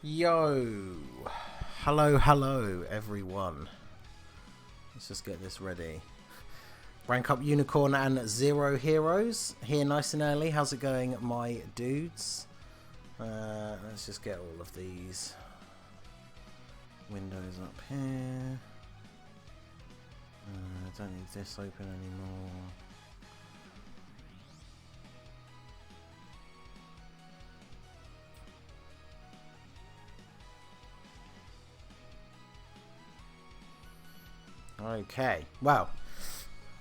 Yo, hello everyone. Let's just get this ready. Rank up Unicorn and Zero Heroes here nice and early. How's it going, my dudes? Let's just get all of these windows up here. Don't need this open anymore. Okay, well,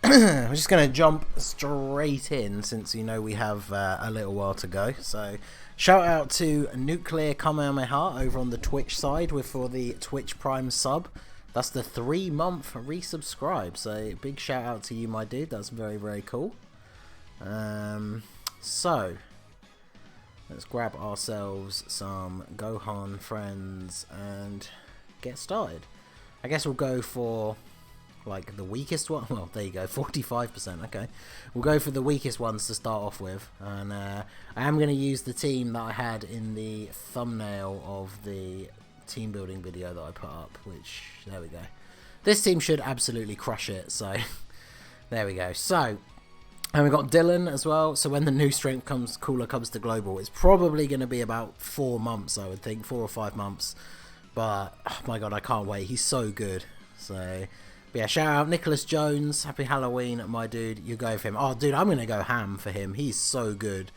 we're just going to jump straight in since you know we have a little while to go. So, shout out to Nuclear Kamehameha over on the Twitch side for the Twitch Prime sub. That's the 3-month resubscribe. So, big shout out to you, my dude. That's very, very cool. So, let's grab ourselves some Gohan friends and get started. I guess we'll go for like the weakest one. Well, there you go, 45%. Okay, we'll go for the weakest ones to start off with, and I am going to use the team that I had in the thumbnail of the team building video that I put up, which, there we go. This team should absolutely crush it, so there we go. So, and we've got Dylan as well. So when the new strength cooler comes to global, it's probably going to be about 4 months, I would think, 4 or 5 months. But oh my god, I can't wait. He's so good. So but yeah, shout out Nicholas Jones. Happy Halloween, my dude. You go for him. Oh, dude, I'm going to go ham for him. He's so good.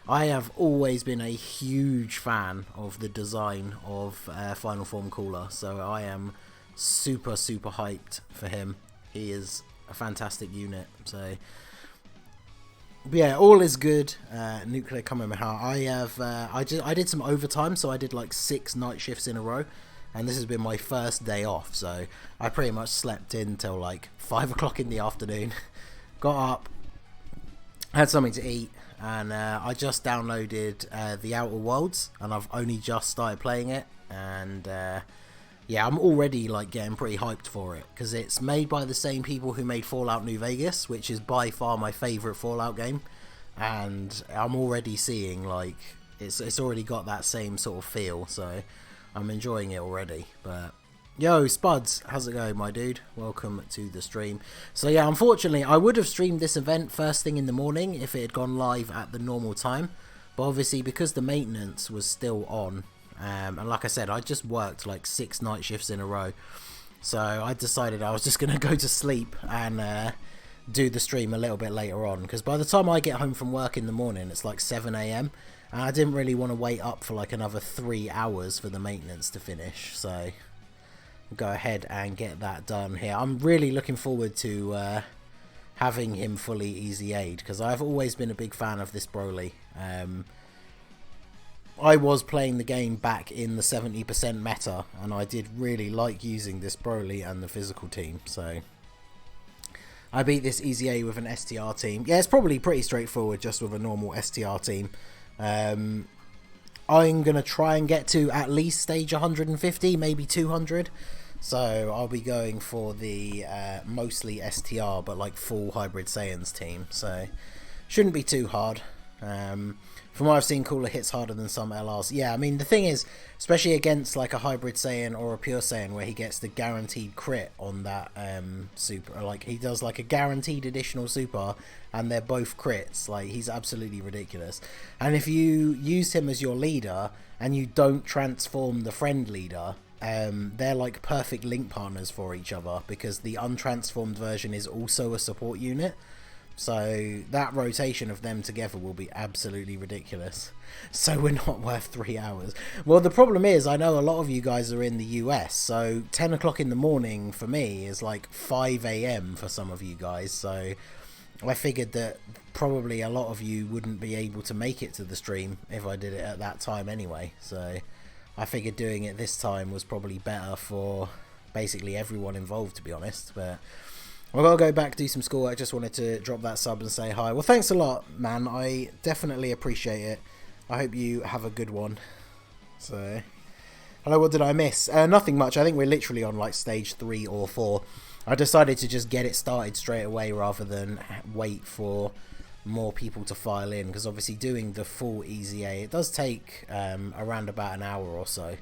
I have always been a huge fan of the design of Final Form Cooler. So I am super hyped for him. He is a fantastic unit. So but yeah, all is good. Nuclear Kamehameha. I did some overtime, so I did like 6 night shifts in a row. And this has been my first day off, so I pretty much slept in till like 5 o'clock in the afternoon. Got up, had something to eat, and I just downloaded the Outer Worlds, and I've only just started playing it. And yeah, I'm already like getting pretty hyped for it because it's made by the same people who made Fallout New Vegas, which is by far my favorite Fallout game. And I'm already seeing like it's already got that same sort of feel, so I'm enjoying it already. But yo, Spuds, how's it going, my dude? Welcome to the stream. So yeah, unfortunately, I would have streamed this event first thing in the morning if it had gone live at the normal time. But obviously, because the maintenance was still on, and like I said, I just worked like 6 night shifts in a row. So I decided I was just going to go to sleep and do the stream a little bit later on. Because by the time I get home from work in the morning, it's like 7 AM. And I didn't really want to wait up for like another 3 hours for the maintenance to finish. So go ahead and get that done here. I'm really looking forward to having him fully easy aid, because I've always been a big fan of this Broly. I was playing the game back in the 70% meta, and I did really like using this Broly and the physical team. So I beat this easy aid with an STR team. Yeah, it's probably pretty straightforward just with a normal STR team. I'm gonna try and get to at least stage 150, maybe 200. So I'll be going for the mostly STR but like full Hybrid Saiyans team. So shouldn't be too hard. From what I've seen, Cooler hits harder than some LRs. Yeah, I mean the thing is, especially against like a Hybrid Saiyan or a Pure Saiyan, where he gets the guaranteed crit on that super, like he does like a guaranteed additional super, and they're both crits. Like he's absolutely ridiculous. And if you use him as your leader and you don't transform the friend leader, they're like perfect link partners for each other, because the untransformed version is also a support unit. So that rotation of them together will be absolutely ridiculous. So we're not worth 3 hours. Well, the problem is, I know a lot of you guys are in the US, so 10 o'clock in the morning for me is like 5 AM for some of you guys. So I figured that probably a lot of you wouldn't be able to make it to the stream if I did it at that time anyway. So I figured doing it this time was probably better for basically everyone involved, to be honest. But I've got to go back, do some school. I just wanted to drop that sub and say hi. Well, thanks a lot, man. I definitely appreciate it. I hope you have a good one. So, hello, what did I miss? Nothing much. I think we're literally on like stage 3 or 4. I decided to just get it started straight away rather than wait for more people to file in, because obviously doing the full EZA, it does take around about an hour or so.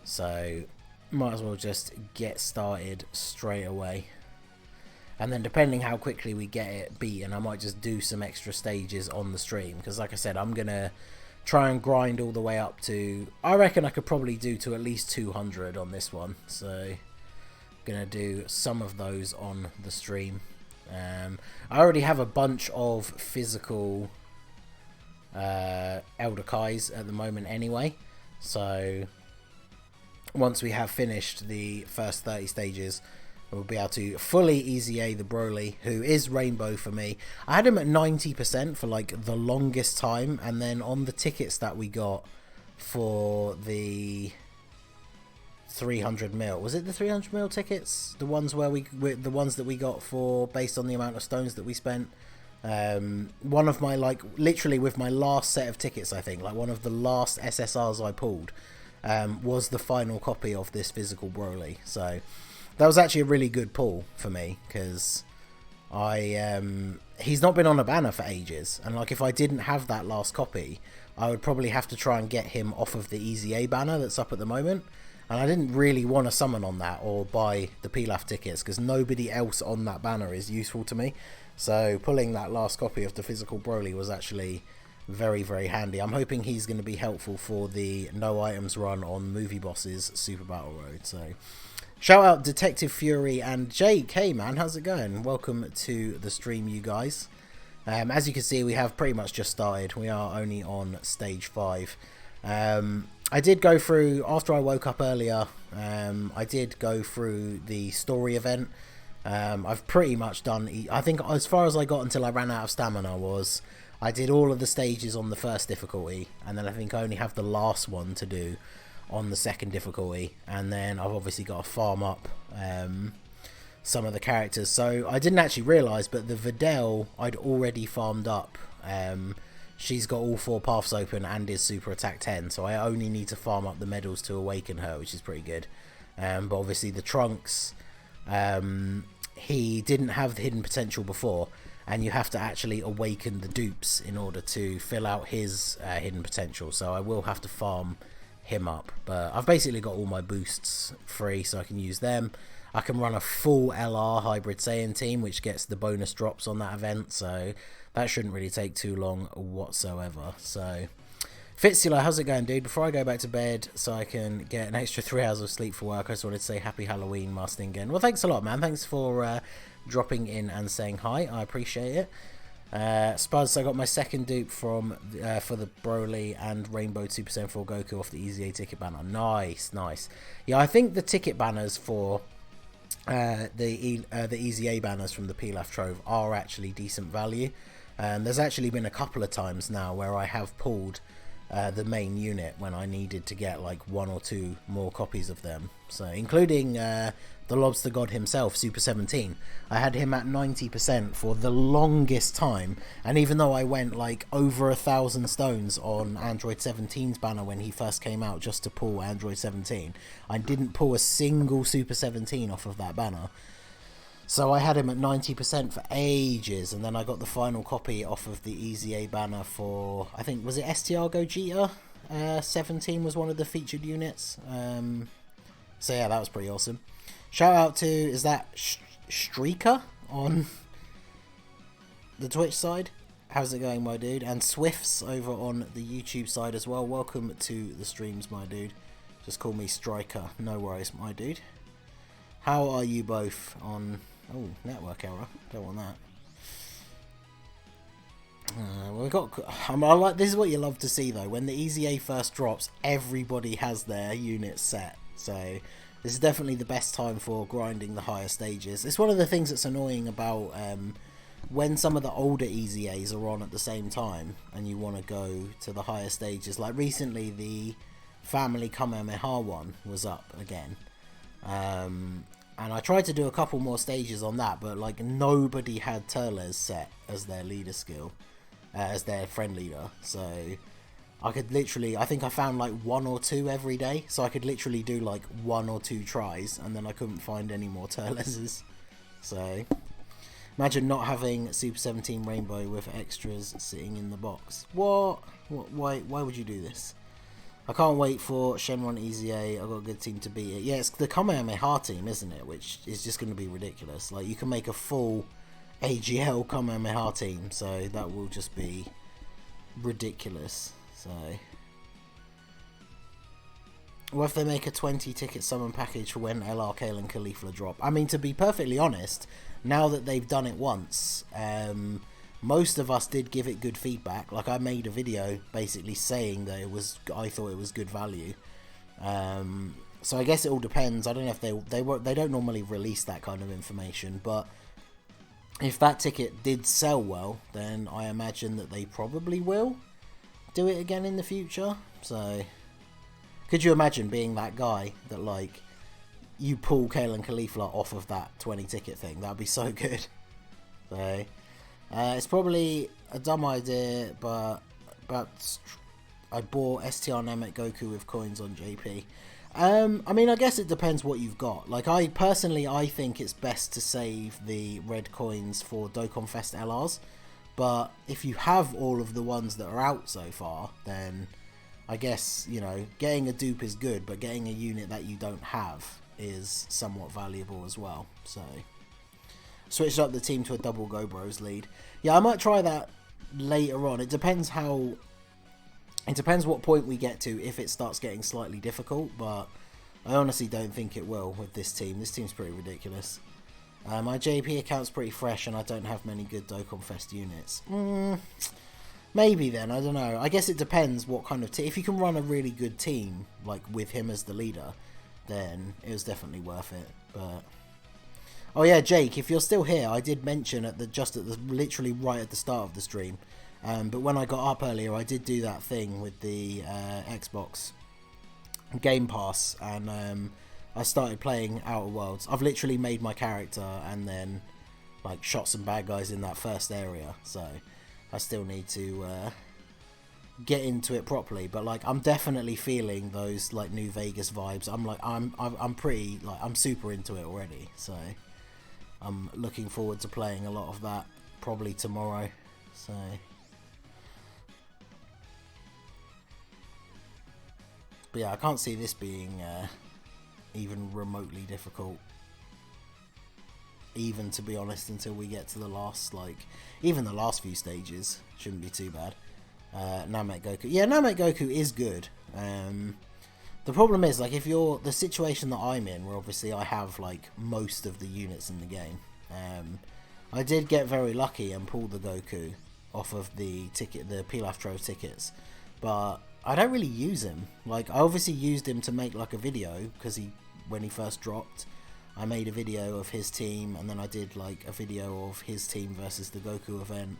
So might as well just get started straight away. And then depending how quickly we get it beaten, I might just do some extra stages on the stream. Because like I said, I'm going to try and grind all the way up to... I reckon I could probably do to at least 200 on this one. So I'm going to do some of those on the stream. I already have a bunch of physical Elder Kais at the moment anyway. So once we have finished the first 30 stages... we'll be able to fully EZA the Broly, who is Rainbow for me. I had him at 90% for like the longest time, and then on the tickets that we got for the 300 mil, was it the 300 mil tickets? The ones where the ones that we got for based on the amount of stones that we spent. One of my, like, literally with my last set of tickets, I think, like one of the last SSRs I pulled was the final copy of this physical Broly. So that was actually a really good pull for me, because he's not been on a banner for ages, and like if I didn't have that last copy, I would probably have to try and get him off of the EZA banner that's up at the moment, and I didn't really want to summon on that or buy the Pilaf tickets, because nobody else on that banner is useful to me. So pulling that last copy of the physical Broly was actually very, very handy. I'm hoping he's going to be helpful for the no items run on Movie Boss's Super Battle Road. So shout out Detective Fury and Jake. Hey man, how's it going? Welcome to the stream, you guys. As you can see, we have pretty much just started. We are only on stage 5. I did go through, after I woke up earlier, I did go through the story event. I've pretty much done, I think as far as I got until I ran out of stamina was, I did all of the stages on the first difficulty, and then I think I only have the last one to do on the second difficulty, and then I've obviously got to farm up some of the characters. So I didn't actually realise, but the Videl I'd already farmed up. She's got all 4 paths open and is super attack 10, so I only need to farm up the medals to awaken her, which is pretty good. But obviously the Trunks, he didn't have the hidden potential before, and you have to actually awaken the dupes in order to fill out his hidden potential, so I will have to farm him up. But I've basically got all my boosts free, so I can use them. I can run a full LR hybrid Saiyan team, which gets the bonus drops on that event, so that shouldn't really take too long whatsoever. So Fitzula, how's it going, dude? Before I go back to bed so I can get an extra 3 hours of sleep for work, I just wanted to say happy Halloween, Master Ningen. Well, thanks a lot, man. Thanks for dropping in and saying hi. I appreciate it. Spuzz, I got my second dupe from for the Broly and Rainbow 2% for Goku off the EZA ticket banner. Nice, nice. Yeah, I think the ticket banners for the EZA banners from the Pilaf Trove are actually decent value. There's actually been a couple of times now where I have pulled the main unit when I needed to get like 1 or 2 more copies of them. So including the Lobster God himself, Super 17. I had him at 90% for the longest time, and even though I went like over 1,000 stones on Android 17's banner when he first came out just to pull Android 17, I didn't pull a single Super 17 off of that banner. So I had him at 90% for ages, and then I got the final copy off of the EZA banner for, I think, was it STR Gogeta? 17 was one of the featured units. So yeah, that was pretty awesome. Shout out to, is that Streaker on the Twitch side? How's it going, my dude? And Swifts over on the YouTube side as well. Welcome to the streams, my dude. Just call me Striker. No worries, my dude. How are you both on... Oh, network error. Don't want that. We've got... I like, this is what you love to see, though. When the EZA first drops, everybody has their units set. So this is definitely the best time for grinding the higher stages. It's one of the things that's annoying about when some of the older EZAs are on at the same time and you want to go to the higher stages. Like recently, the Family Kamehameha one was up again. And I tried to do a couple more stages on that, but like nobody had Turles set as their leader skill, as their friend leader. So I could literally, I think I found like 1 or 2 every day, so I could literally do like 1 or 2 tries, and then I couldn't find any more Turleses. So Imagine not having Super 17 Rainbow with extras sitting in the box. What? Why would you do this? I can't wait for Shenron EZA. I've got a good team to beat it. Yeah, it's the Kamehameha team, isn't it? Which is just going to be ridiculous. Like, you can make a full AGL Kamehameha team, so that will just be ridiculous. So, what if they make a 20 ticket summon package for when LR, Kale and Caulifla drop? I mean, to be perfectly honest, now that they've done it once, most of us did give it good feedback. Like, I made a video basically saying that I thought it was good value. So I guess it all depends. I don't know if they don't normally release that kind of information, but if that ticket did sell well, then I imagine that they probably will do it again in the future. So, could you imagine being that guy that, like, you pull Kale and Caulifla off of that 20 ticket thing? That'd be so good. So, it's probably a dumb idea, but I bought STR Namek Goku with coins on JP. I mean, I guess it depends what you've got. Like, I think it's best to save the red coins for Dokkan Fest LRs. But if you have all of the ones that are out so far, then I guess, you know, getting a dupe is good, but getting a unit that you don't have is somewhat valuable as well. So, switch up the team to a double Go Bros lead. Yeah, I might try that later on. It depends what point we get to, if it starts getting slightly difficult, but I honestly don't think it will with this team. This team's pretty ridiculous. My JP account's pretty fresh and I don't have many good Dokkan Fest units. Maybe then, I don't know. I guess it depends what kind of team. If you can run a really good team, like with him as the leader, then it was definitely worth it. But oh yeah, Jake, if you're still here, I did mention literally right at the start of the stream. But when I got up earlier, I did do that thing with the Xbox Game Pass, and I started playing Outer Worlds. I've literally made my character and then like shot some bad guys in that first area, so I still need to get into it properly. But like, I'm definitely feeling those like New Vegas vibes. I'm super into it already, so I'm looking forward to playing a lot of that probably tomorrow. So but yeah, I can't see this being even remotely difficult, even, to be honest, until we get to the last, like, even the last few stages shouldn't be too bad. Namek Goku, yeah, Namek Goku is good. The problem is, like, if you're the situation that I'm in, where obviously I have like most of the units in the game, I did get very lucky and pull the Goku off of the Pilaf Trove tickets, but I don't really use him. Like, I obviously used him to make like a video, because when he first dropped, I made a video of his team, and then I did like a video of his team versus the Goku event.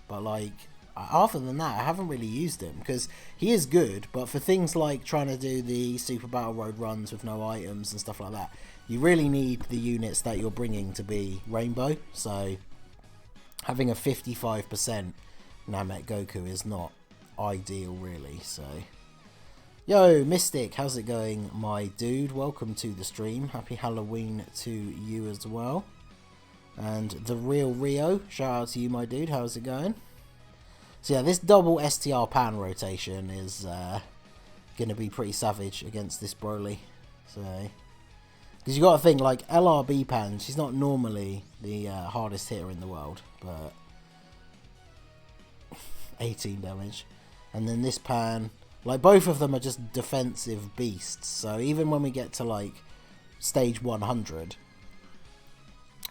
But like, other than that, I haven't really used him, because he is good, but for things like trying to do the Super Battle Road runs with no items and stuff like that, you really need the units that you're bringing to be Rainbow. So having a 55% Namek Goku is not ideal, really. So, yo, Mystic, how's it going, my dude? Welcome to the stream. Happy Halloween to you as well. And the real Rio, shout out to you, my dude. How's it going? So yeah, this double STR pan rotation is gonna be pretty savage against this Broly. So, because you got to think, like, LRB pan, she's not normally the hardest hitter in the world, but 18 damage. And then this pan, like, both of them are just defensive beasts. So even when we get to like stage 100,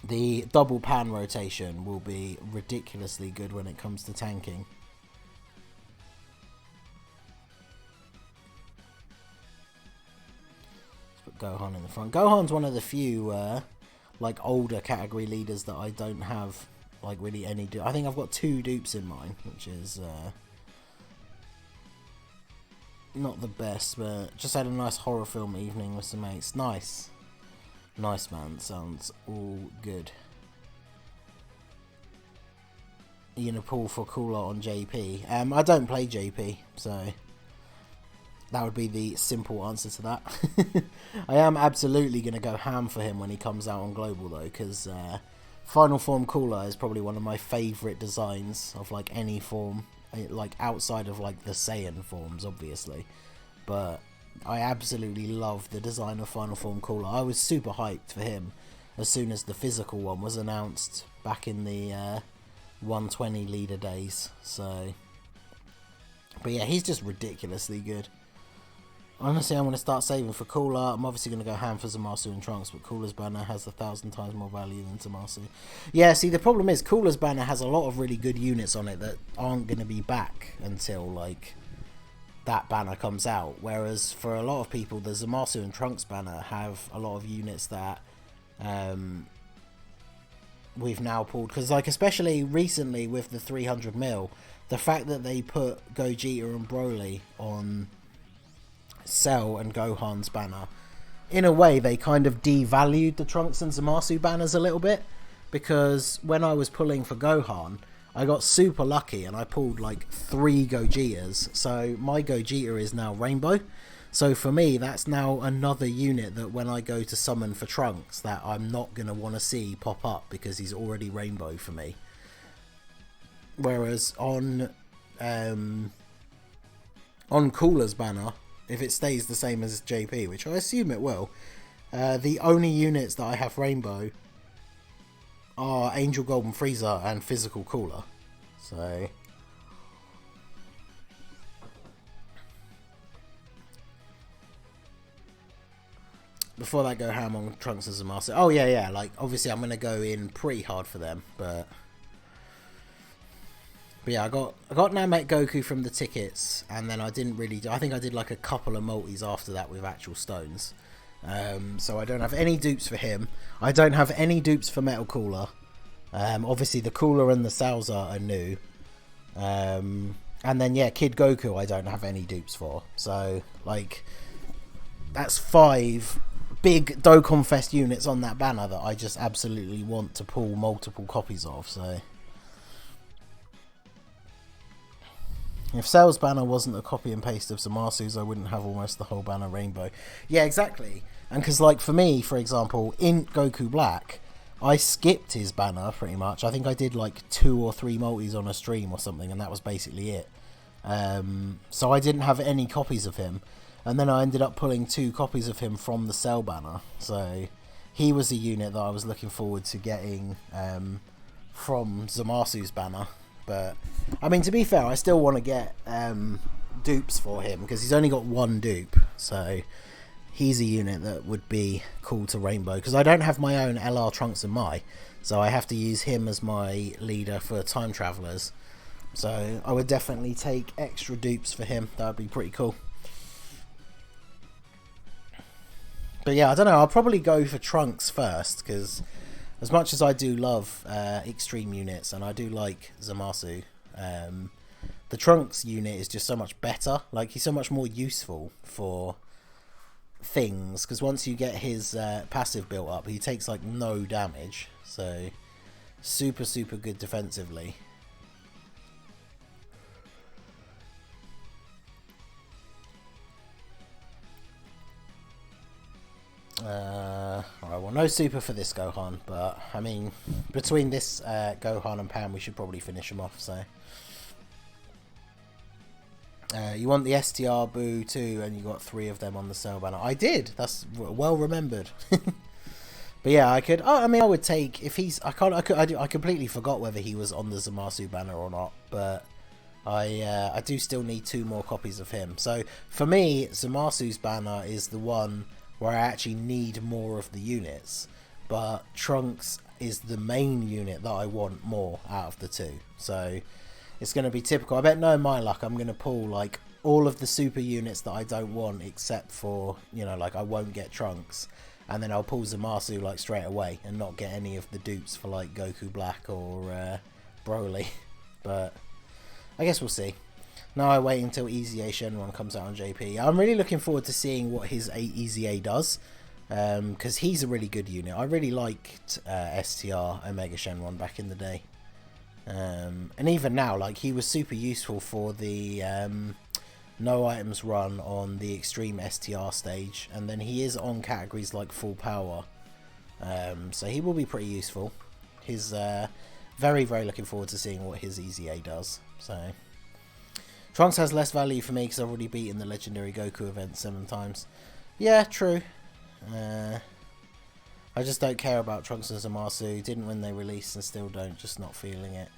the double pan rotation will be ridiculously good when it comes to tanking. Let's put Gohan in the front. Gohan's one of the few like older category leaders that I don't have like really any I think I've got 2 dupes in mine, which is not the best, but just had a nice horror film evening with some mates. Nice, man. Sounds all good. You gonna pull for cooler on JP? I don't play JP, so that would be the simple answer to that. I am absolutely gonna go ham for him when he comes out on global though, because Final Form Cooler is probably one of my favourite designs of like any form, like outside of like the Saiyan forms, obviously. But I absolutely love the design of Final Form Cooler. I was super hyped for him as soon as the physical one was announced back in the 120 leader days. So, but yeah, he's just ridiculously good. Honestly, I'm going to start saving for Cooler. I'm obviously going to go ham for Zamasu and Trunks, but Cooler's banner has 1,000 times more value than Zamasu. Yeah, see, the problem is Cooler's banner has a lot of really good units on it that aren't going to be back until, like, that banner comes out. Whereas for a lot of people, the Zamasu and Trunks banner have a lot of units that we've now pulled. Because, like, especially recently with the 300 mil, the fact that they put Gogeta and Broly on Cell and Gohan's banner, in a way they kind of devalued the Trunks and Zamasu banners a little bit, because when I was pulling for Gohan, I got super lucky and I pulled like 3 Gogetas, so my Gogeta is now Rainbow. So for me, that's now another unit that when I go to summon for Trunks that I'm not going to want to see pop up because he's already Rainbow for me. Whereas on Cooler's banner, if it stays the same as JP, which I assume it will, the only units that I have Rainbow are Angel Golden Frieza and Physical Cooler. So before that, go ham on Trunks and Zamasu. Oh yeah, like obviously I'm gonna go in pretty hard for them, but yeah, I got Namek Goku from the tickets, and then I didn't really I think I did like a couple of multis after that with actual stones. So I don't have any dupes for him. I don't have any dupes for Metal Cooler. Obviously the Cooler and the Salza are new. And then yeah, Kid Goku I don't have any dupes for. So like that's 5 big Dokkan Fest units on that banner that I just absolutely want to pull multiple copies of. So if Cell's banner wasn't a copy and paste of Zamasu's, I wouldn't have almost the whole banner Rainbow. Yeah, exactly. And because, like, for me, for example, in Goku Black, I skipped his banner pretty much. I think I did, like, 2 or 3 multis on a stream or something, and that was basically it. So I didn't have any copies of him. And then I ended up pulling 2 copies of him from the Cell banner. So he was a unit that I was looking forward to getting from Zamasu's banner. But, I mean, to be fair, I still want to get dupes for him, because he's only got 1 dupe. So he's a unit that would be cool to Rainbow, because I don't have my own LR Trunks and Mai. So I have to use him as my leader for Time Travelers. So I would definitely take extra dupes for him. That would be pretty cool. But yeah, I don't know. I'll probably go for Trunks first, because as much as I do love extreme units, and I do like Zamasu, the Trunks unit is just so much better. Like, he's so much more useful for things, because once you get his passive built up, he takes like no damage. So super good defensively. Alright, well, no super for this Gohan, but I mean, between this Gohan and Pan, we should probably finish him off. So you want the STR Boo too, and you got 3 of them on the Cell banner. I did. That's well remembered. But yeah, I could. I mean, I would take if he's. I completely forgot whether he was on the Zamasu banner or not, but I do still need 2 more copies of him. So for me, Zamasu's banner is the one where I actually need more of the units, but Trunks is the main unit that I want more out of the 2. So it's going to be typical. I bet knowing my luck, I'm going to pull like all of the super units that I don't want, except for, you know, like I won't get Trunks, and then I'll pull Zamasu like straight away and not get any of the dupes for like Goku Black or Broly. But I guess we'll see. Now I wait until EZA Shenron comes out on JP. I'm really looking forward to seeing what his EZA does, because he's a really good unit. I really liked STR Omega Shenron back in the day. And even now, like, he was super useful for the no items run on the Extreme STR stage, and then he is on categories like Full Power. So he will be pretty useful. his very, very looking forward to seeing what his EZA does. So Trunks has less value for me because I've already beaten the Legendary Goku event 7 times. Yeah, true. I just don't care about Trunks and Zamasu. Didn't when they released and still don't. Just not feeling it.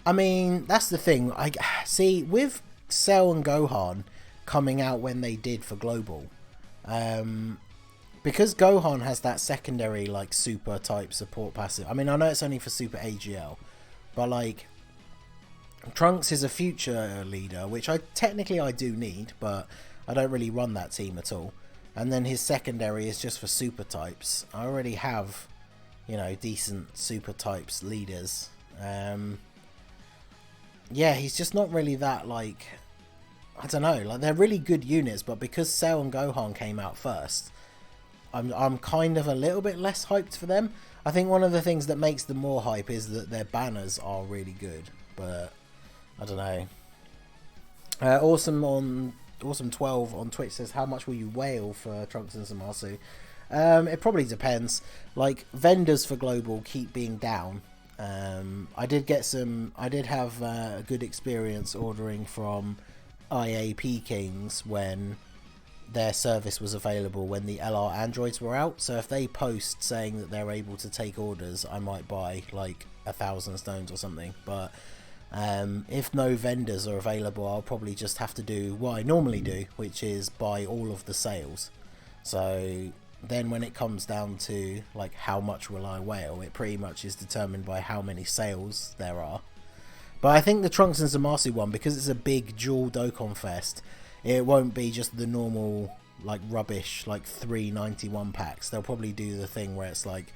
I mean, that's the thing. I see with Cell and Gohan coming out when they did for Global. Because Gohan has that secondary like super type support passive. I mean, I know it's only for Super AGL, but like Trunks is a future leader, which I do need, but I don't really run that team at all. And then his secondary is just for super types. I already have, you know, decent super types leaders. Yeah, he's just not really that, like, I don't know, like they're really good units, but because Cell and Gohan came out first, I'm kind of a little bit less hyped for them. I think one of the things that makes them more hype is that their banners are really good, but I don't know. Awesome12 on Twitch says, how much will you wail for Trunks and Zamasu? It probably depends. Like, vendors for Global keep being down. I did have a good experience ordering from IAP Kings when their service was available when the LR androids were out. So if they post saying that they're able to take orders, I might buy like 1,000 stones or something. But if no vendors are available, I'll probably just have to do what I normally do, which is buy all of the sales. So then when it comes down to like how much will I wail, it pretty much is determined by how many sales there are. But I think the Trunks and Zamasu one, because it's a big dual Dokkan Fest, it won't be just the normal like rubbish like 391 packs. They'll probably do the thing where it's like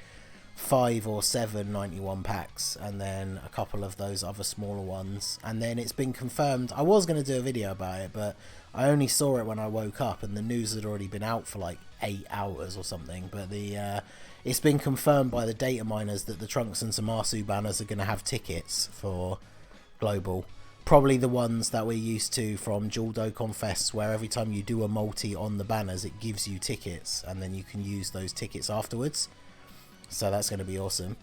5 or 7 91 packs and then a couple of those other smaller ones. And then it's been confirmed. I was going to do a video about it, but I only saw it when I woke up and the news had already been out for like 8 hours or something. But it's been confirmed by the data miners that the Trunks and Zamasu banners are going to have tickets for Global. Probably the ones that we're used to from Dual Dokkan Fests, where every time you do a multi on the banners it gives you tickets and then you can use those tickets afterwards. So that's going to be awesome.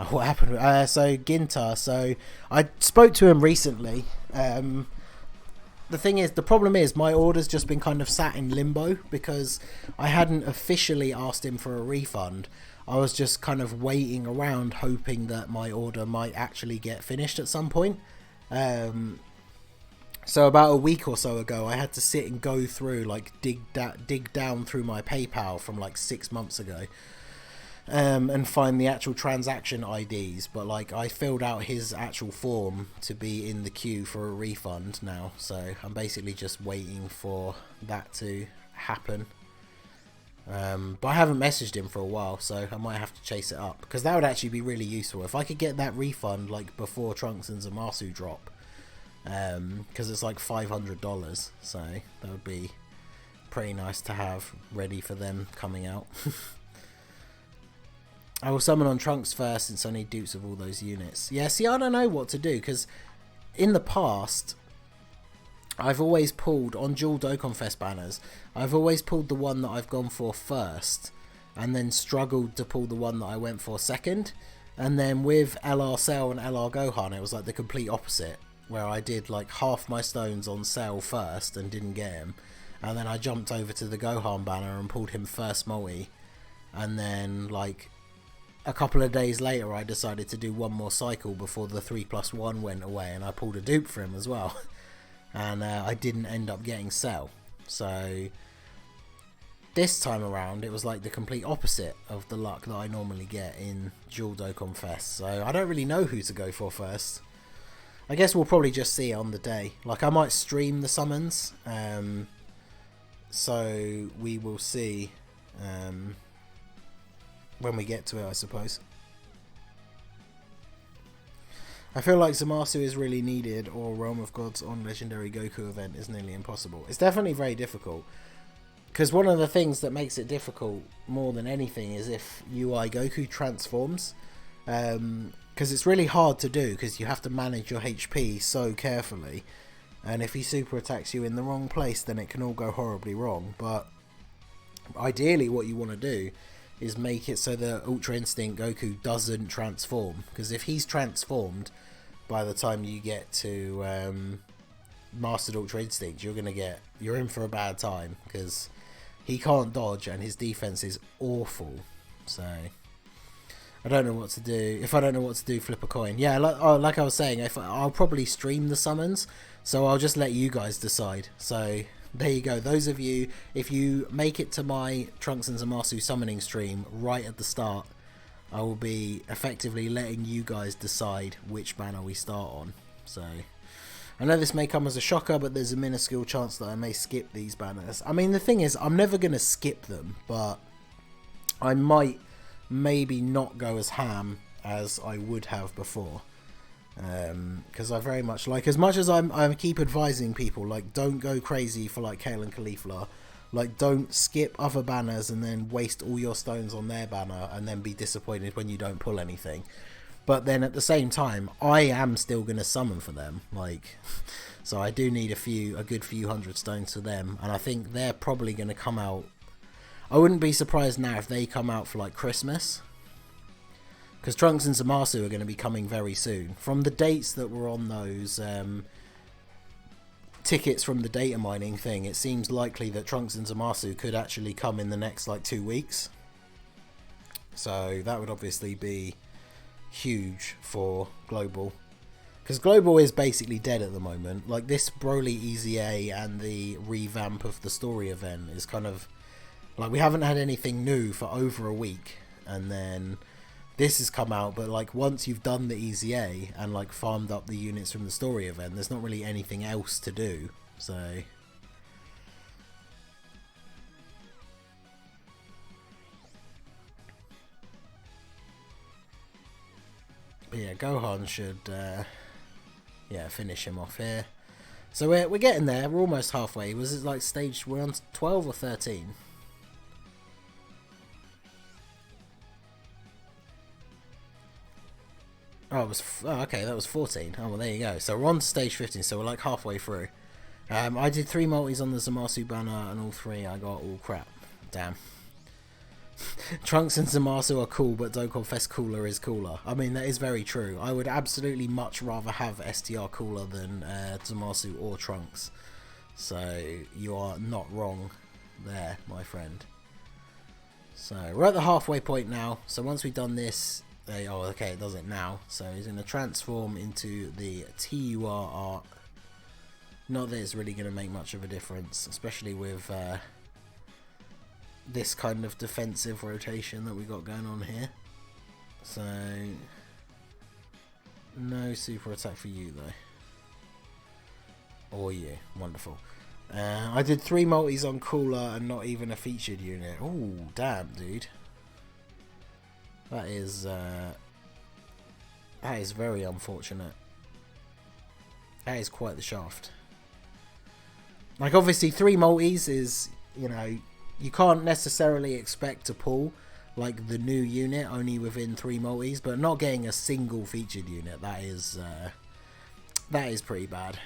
What happened? So Gintar. So I spoke to him recently. The problem is my order's just been kind of sat in limbo because I hadn't officially asked him for a refund. I was just kind of waiting around hoping that my order might actually get finished at some point. So about a week or so ago, I had to sit and go through, like, dig down through my PayPal from like 6 months ago. And find the actual transaction IDs, but like I filled out his actual form to be in the queue for a refund now, so I'm basically just waiting for that to happen. But I haven't messaged him for a while, so I might have to chase it up, because that would actually be really useful if I could get that refund like before Trunks and Zamasu drop, because it's like $500, so that would be pretty nice to have ready for them coming out. I will summon on Trunks first since I need dupes of all those units. Yeah, see, I don't know what to do, because in the past, I've always pulled, on Dual Dokkan Fest banners, I've always pulled the one that I've gone for first, and then struggled to pull the one that I went for second. And then with LR Cell and LR Gohan, it was like the complete opposite, where I did like half my stones on Cell first and didn't get him. And then I jumped over to the Gohan banner and pulled him first multi. And then like a couple of days later I decided to do one more cycle before the 3+1 went away, and I pulled a dupe for him as well. And I didn't end up getting Cell. So this time around it was like the complete opposite of the luck that I normally get in Dual Dokkan Fest. So I don't really know who to go for first. I guess we'll probably just see it on the day. Like I might stream the summons, so we will see when we get to it, I suppose. I feel like Zamasu is really needed, or Realm of Gods on Legendary Goku event is nearly impossible. It's definitely very difficult, because one of the things that makes it difficult more than anything is if UI Goku transforms, because it's really hard to do, because you have to manage your HP so carefully, and if he super attacks you in the wrong place, then it can all go horribly wrong. But ideally what you want to do is make it so that Ultra Instinct Goku doesn't transform. Because if he's transformed by the time you get to Mastered Ultra Instinct, you're in for a bad time, because he can't dodge and his defense is awful. So I don't know what to do. If I don't know what to do, flip a coin. Yeah, like I was saying, I'll probably stream the summons, so I'll just let you guys decide. So there you go. Those of you, if you make it to my Trunks and Zamasu summoning stream right at the start, I will be effectively letting you guys decide which banner we start on. So I know this may come as a shocker, but there's a minuscule chance that I may skip these banners. I mean, the thing is, I'm never going to skip them, but I might maybe not go as ham as I would have before. Because I very much, like, as much as I keep advising people, like, don't go crazy for, like, Kale and Caulifla. Like, don't skip other banners and then waste all your stones on their banner and then be disappointed when you don't pull anything. But then at the same time, I am still going to summon for them. Like, so I do need a good few hundred stones for them. And I think they're probably going to come out. I wouldn't be surprised now if they come out for, like, Christmas. Because Trunks and Zamasu are going to be coming very soon. From the dates that were on those tickets from the data mining thing, it seems likely that Trunks and Zamasu could actually come in the next, like, 2 weeks. So that would obviously be huge for Global. Because Global is basically dead at the moment. Like, this Broly EZA and the revamp of the story event is kind of... Like, we haven't had anything new for over a week. And then this has come out, but, like, once you've done the EZA and, like, farmed up the units from the story event, there's not really anything else to do. So but yeah, Gohan should yeah, finish him off here. So we're getting there. We're almost halfway. Was it like stage... We're on 12 or 13? Oh, okay, that was 14. Oh, well, there you go. So we're on to stage 15, so we're like halfway through. I did 3 multis on the Zamasu banner, and all 3 I got all crap. Damn. Trunks and Zamasu are cool, but don't confess Cooler is cooler. I mean, that is very true. I would absolutely much rather have STR cooler than Zamasu or Trunks. So you are not wrong there, my friend. So we're at the halfway point now. So once we've done this... oh, okay, it does it now. So he's going to transform into the TUR art. Not that it's really going to make much of a difference, especially with this kind of defensive rotation that we got going on here. So no super attack for you though. Or you. Wonderful. I did 3 multis on Cooler and not even a featured unit. Oh, damn, dude. That is very unfortunate. That is quite the shaft. Like, obviously 3 multis is, you know, you can't necessarily expect to pull like the new unit only within 3 multis, but not getting a single featured unit, that is pretty bad.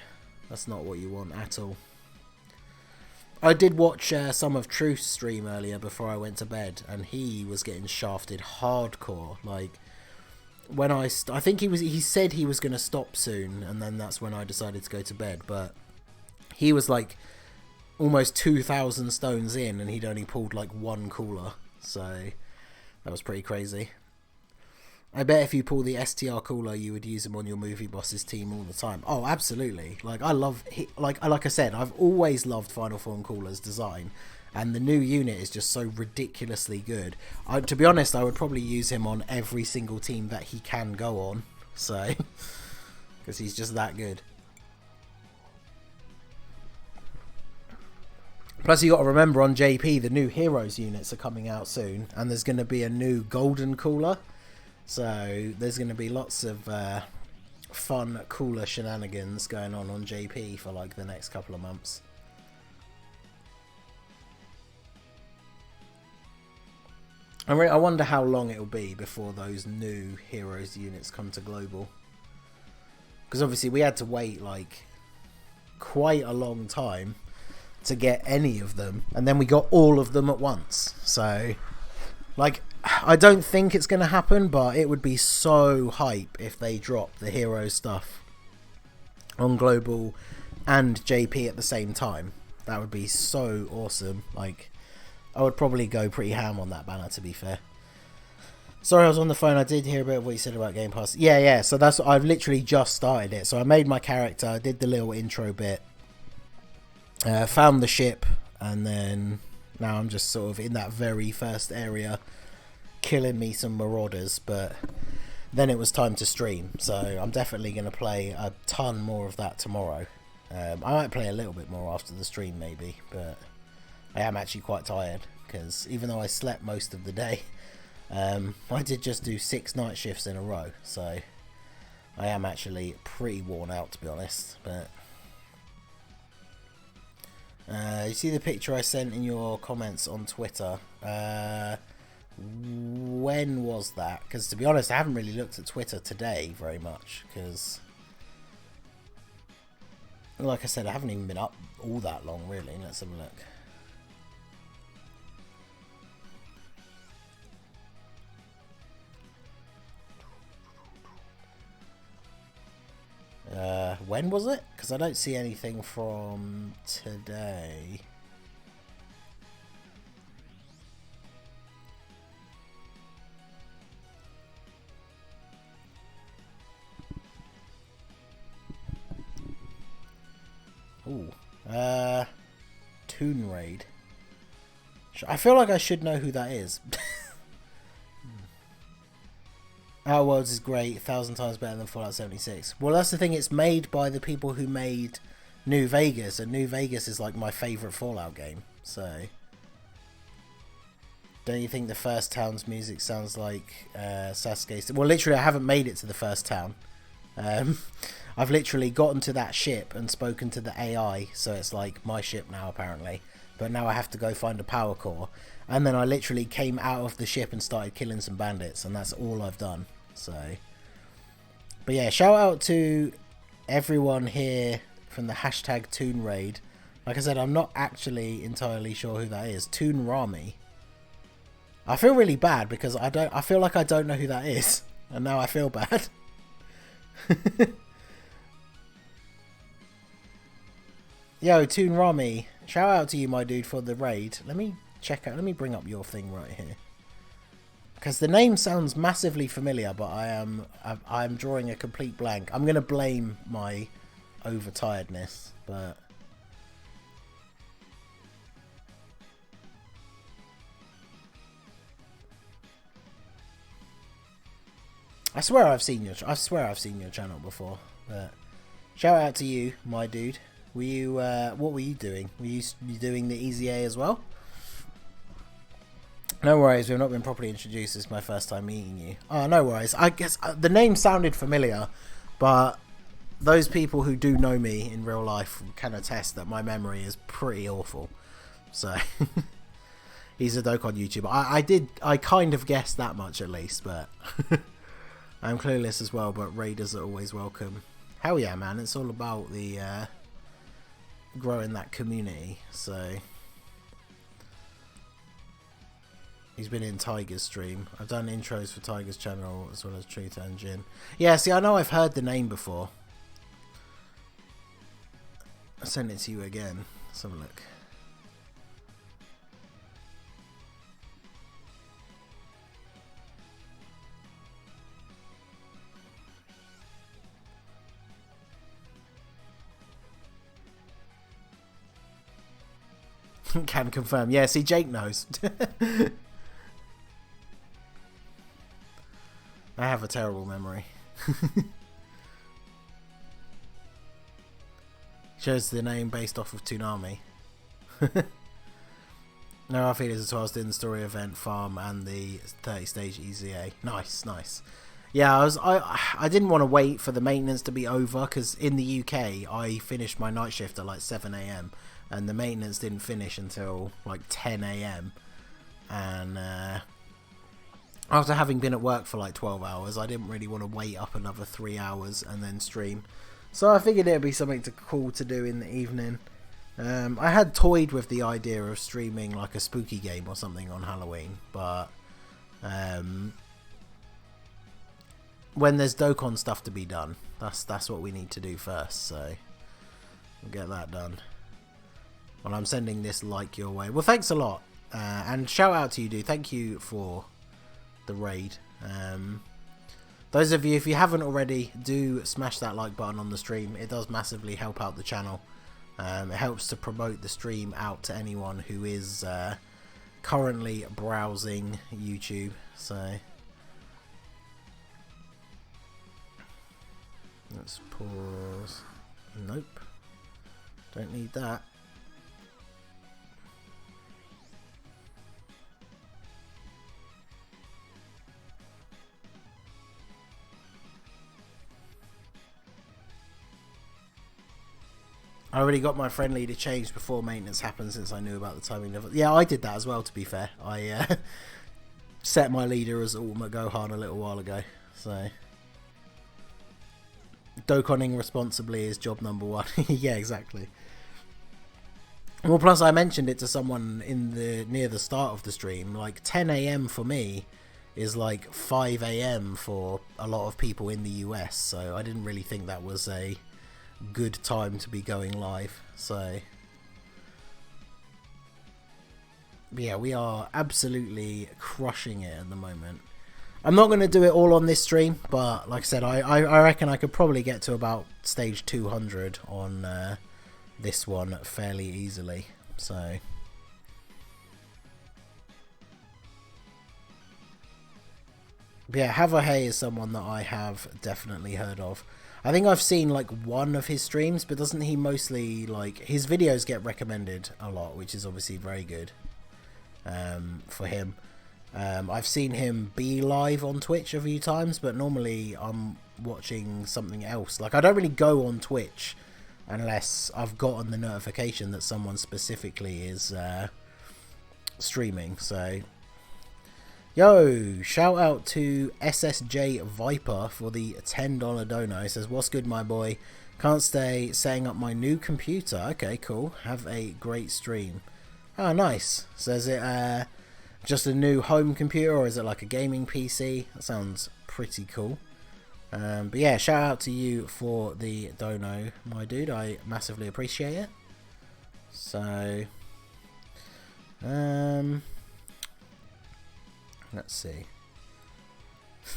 That's not what you want at all. I did watch some of Truth's stream earlier before I went to bed, and he was getting shafted hardcore. Like, when I think he said he was going to stop soon, and then that's when I decided to go to bed. But he was like almost 2,000 stones in, and he'd only pulled like 1 cooler, so that was pretty crazy. I bet if you pull the STR cooler, you would use him on your movie boss's team all the time. Oh, absolutely. Like, I love... Like I said, I've always loved Final Form Cooler's design. And the new unit is just so ridiculously good. To be honest, I would probably use him on every single team that he can go on. So... because he's just that good. Plus, you got to remember, on JP, the new Heroes units are coming out soon. And there's going to be a new Golden Cooler. So there's going to be lots of fun, cooler shenanigans going on JP for like the next couple of months. I wonder how long it'll be before those new Heroes units come to Global. Because obviously we had to wait like quite a long time to get any of them. And then we got all of them at once. So... Like, I don't think it's going to happen, but it would be so hype if they drop the hero stuff on Global and JP at the same time. That would be so awesome. Like, I would probably go pretty ham on that banner, to be fair. Sorry, I was on the phone. I did hear a bit of what you said about Game Pass. Yeah. So I've literally just started it. So I made my character. I did the little intro bit. Found the ship. And then now I'm just sort of in that very first area, killing me some marauders. But then it was time to stream. So I'm definitely going to play a ton more of that tomorrow. I might play a little bit more after the stream maybe. But I am actually quite tired. Because even though I slept most of the day, I did just do 6 night shifts in a row, so I am actually pretty worn out, to be honest. But you see the picture I sent in your comments on Twitter? When was that? Because to be honest, I haven't really looked at Twitter today very much, because like I said, I haven't even been up all that long really. Let's have a look. When was it? Because I don't see anything from today. Ooh. Toon Raid. I feel like I should know who that is. Our Worlds is great, 1,000 times better than Fallout 76. Well, that's the thing, it's made by the people who made New Vegas, and New Vegas is like my favourite Fallout game, so... Don't you think the first town's music sounds like Sasuke? Well, literally, I haven't made it to the first town. I've literally gotten to that ship and spoken to the AI, so it's like my ship now, apparently. But now I have to go find a power core. And then I literally came out of the ship and started killing some bandits, and that's all I've done. So, but yeah, shout out to everyone here from the hashtag Toon Raid. Like I said, I'm not actually entirely sure who that is. Toon Rami. I feel really bad because I feel like I don't know who that is, and now I feel bad. Yo, Toon Rami, shout out to you, my dude, for the raid. Let me check out. Let me bring up your thing right here. Because the name sounds massively familiar, but I'm drawing a complete blank. I'm going to blame my overtiredness, but... I swear I've seen your channel before. But shout out to you, my dude. Were you what were you doing? Were you doing the EZA as well? No worries, we've not been properly introduced. It's my first time meeting you. Oh, no worries. I guess the name sounded familiar, but those people who do know me in real life can attest that my memory is pretty awful. So, he's a Dokkan YouTuber. I kind of guessed that much at least, but I'm clueless as well, but raiders are always welcome. Hell yeah, man. It's all about the growing that community, so... He's been in Tiger's stream. I've done intros for Tiger's channel as well as Truth and Jin. Yeah, see, I know I've heard the name before. I'll send it to you again. Let's have a look. Can confirm. Yeah, see, Jake knows. I have a terrible memory. Shows the name based off of Toonami. No, I feel as I was doing the story event farm and the 30-stage EZA. Nice, nice. Yeah, I didn't want to wait for the maintenance to be over because in the UK I finished my night shift at like 7 AM and the maintenance didn't finish until like 10 AM. And after having been at work for like 12 hours, I didn't really want to wait up another 3 hours and then stream. So I figured it would be something cool to do in the evening. I had toyed with the idea of streaming like a spooky game or something on Halloween, but when there's Dokkan stuff to be done. That's what we need to do first, so we'll get that done. Well, I'm sending this like your way. Well, thanks a lot, and shout out to you, dude. Thank you for the raid. Those of you, if you haven't already, do smash that like button on the stream. It does massively help out the channel. It helps to promote the stream out to anyone who is currently browsing YouTube. So let's pause. Nope, don't need that. I already got my friend leader changed before maintenance happened, since I knew about the timing level. Yeah, I did that as well, to be fair. I set my leader as Ultimate Gohan a little while ago. So Dokkaning responsibly is job number 1. Yeah, exactly. Well, plus I mentioned it to someone near the start of the stream. Like 10 AM for me is like 5 AM for a lot of people in the US. So I didn't really think that was a good time to be going live. So yeah, we are absolutely crushing it at the moment. I'm not going to do it all on this stream, but like I said, I reckon I could probably get to about stage 200 on this one fairly easily. So yeah, Havahay is someone that I have definitely heard of. I think I've seen like one of his streams, but doesn't he mostly, like, his videos get recommended a lot, which is obviously very good for him. I've seen him be live on Twitch a few times, but normally I'm watching something else. Like, I don't really go on Twitch unless I've gotten the notification that someone specifically is streaming. So yo, shout out to SSJ Viper for the $10 dono. He says, what's good, my boy? Can't stay setting up my new computer. Okay, cool. Have a great stream. Oh, nice. So is it just a new home computer, or is it like a gaming PC? That sounds pretty cool. But yeah, shout out to you for the dono, my dude. I massively appreciate it. So let's see.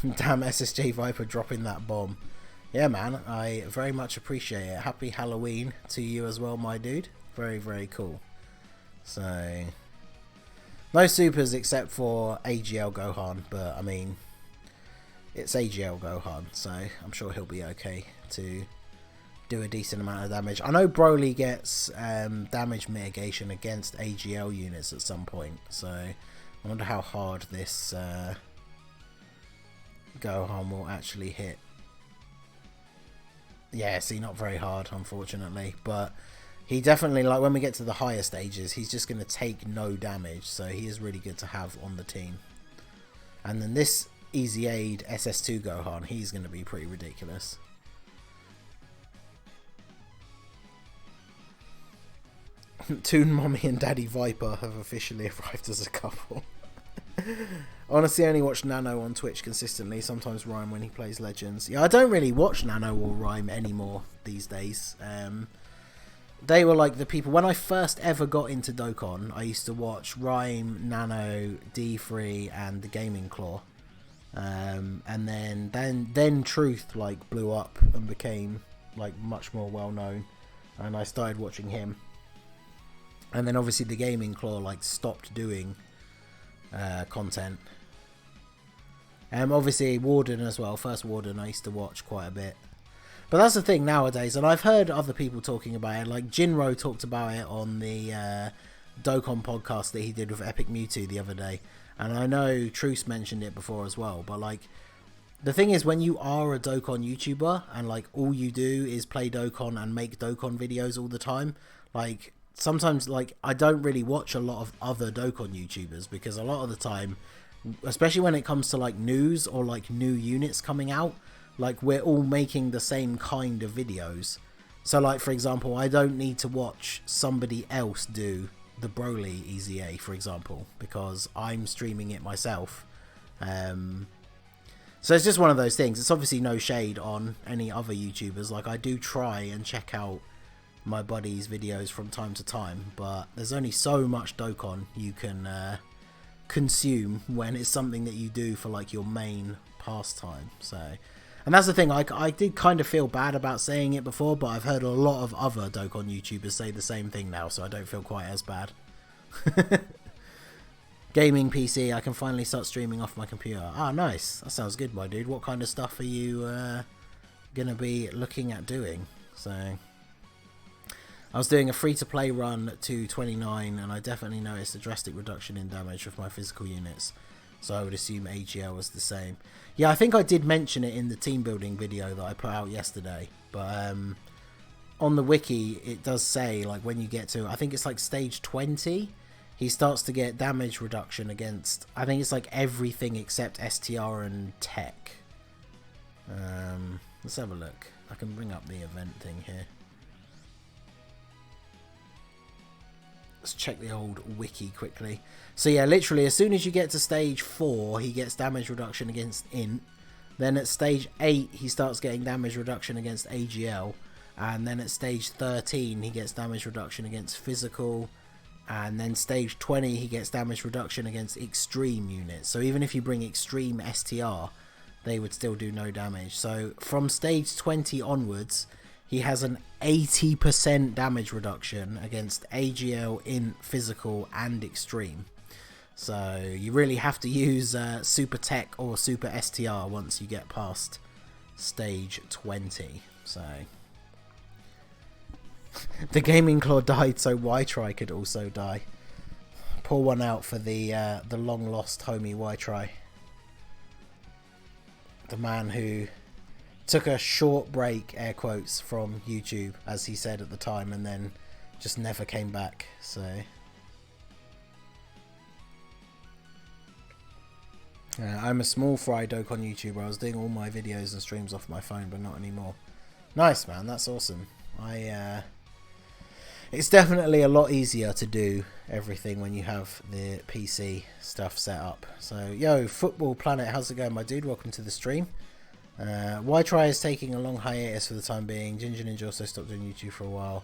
Damn, SSJ Viper dropping that bomb. Yeah, man, I very much appreciate it. Happy Halloween to you as well, my dude. Very, very cool. So no supers except for AGL Gohan, but I mean, it's AGL Gohan, so I'm sure he'll be okay to do a decent amount of damage. I know Broly gets damage mitigation against AGL units at some point, so I wonder how hard this Gohan will actually hit. Yeah, see, not very hard, unfortunately, but he definitely, like, when we get to the higher stages, he's just going to take no damage, so he is really good to have on the team. And then this Easy Aid SS2 Gohan, he's going to be pretty ridiculous. Toon Mommy and Daddy Viper have officially arrived as a couple. Honestly, I only watch Nano on Twitch consistently, sometimes Rhyme when he plays Legends. Yeah, I don't really watch Nano or Rhyme anymore these days. They were like the people, when I first ever got into Dokkan, I used to watch Rhyme, Nano, D3 and the Gaming Claw. And then Truth like blew up and became like much more well known, and I started watching him. And then obviously the Gaming Claw like stopped doing content. Obviously Warden as well. First Warden I used to watch quite a bit. But that's the thing nowadays, and I've heard other people talking about it. Like Jinro talked about it on the Dokkan podcast that he did with Epic Mewtwo the other day. And I know Truce mentioned it before as well. But like, the thing is, when you are a Dokkan YouTuber and like all you do is play Dokkan and make Dokkan videos all the time, like sometimes like I don't really watch a lot of other Dokkan YouTubers, because a lot of the time, especially when it comes to like news or like new units coming out, like we're all making the same kind of videos. So like, for example, I don't need to watch somebody else do the Broly EZA, for example, because I'm streaming it myself So it's just one of those things. It's obviously no shade on any other YouTubers. Like, I do try and check out my buddies' videos from time to time, but there's only so much Dokkan you can consume when it's something that you do for like your main pastime. So, and that's the thing, I did kind of feel bad about saying it before, but I've heard a lot of other Dokkan YouTubers say the same thing now, so I don't feel quite as bad. Gaming PC, I can finally start streaming off my computer. Ah, nice. That sounds good, my dude. What kind of stuff are you gonna be looking at doing? So, I was doing a free-to-play run to 29, and I definitely noticed a drastic reduction in damage with my physical units. So I would assume AGL was the same. Yeah, I think I did mention it in the team building video that I put out yesterday. But on the wiki, it does say, like, when you get to, I think it's like stage 20, he starts to get damage reduction against, I think it's like everything except STR and tech. Let's have a look. I can bring up the event thing here. Let's check the old wiki quickly. So yeah, literally as soon as you get to stage 4, he gets damage reduction against int. Then at stage 8, he starts getting damage reduction against AGL. And then at stage 13, he gets damage reduction against physical. And then stage 20, he gets damage reduction against extreme units. So even if you bring extreme STR, they would still do no damage. So from stage 20 onwards, he has an 80% damage reduction against AGL, int, physical, and extreme. So you really have to use super tech or super STR once you get past stage 20. So the gaming claw died, so Y-Try could also die. Pour one out for the long lost homie Y-Try, the man who took a short break, air quotes, from YouTube, as he said at the time, and then just never came back. So I'm a small fry Dokkan YouTuber. I was doing all my videos and streams off my phone, but not anymore. Nice, man. That's awesome. It's definitely a lot easier to do everything when you have the PC stuff set up. So, yo, Football Planet, how's it going, my dude? Welcome to the stream. Y-Try is taking a long hiatus for the time being. Ginger Ninja also stopped doing YouTube for a while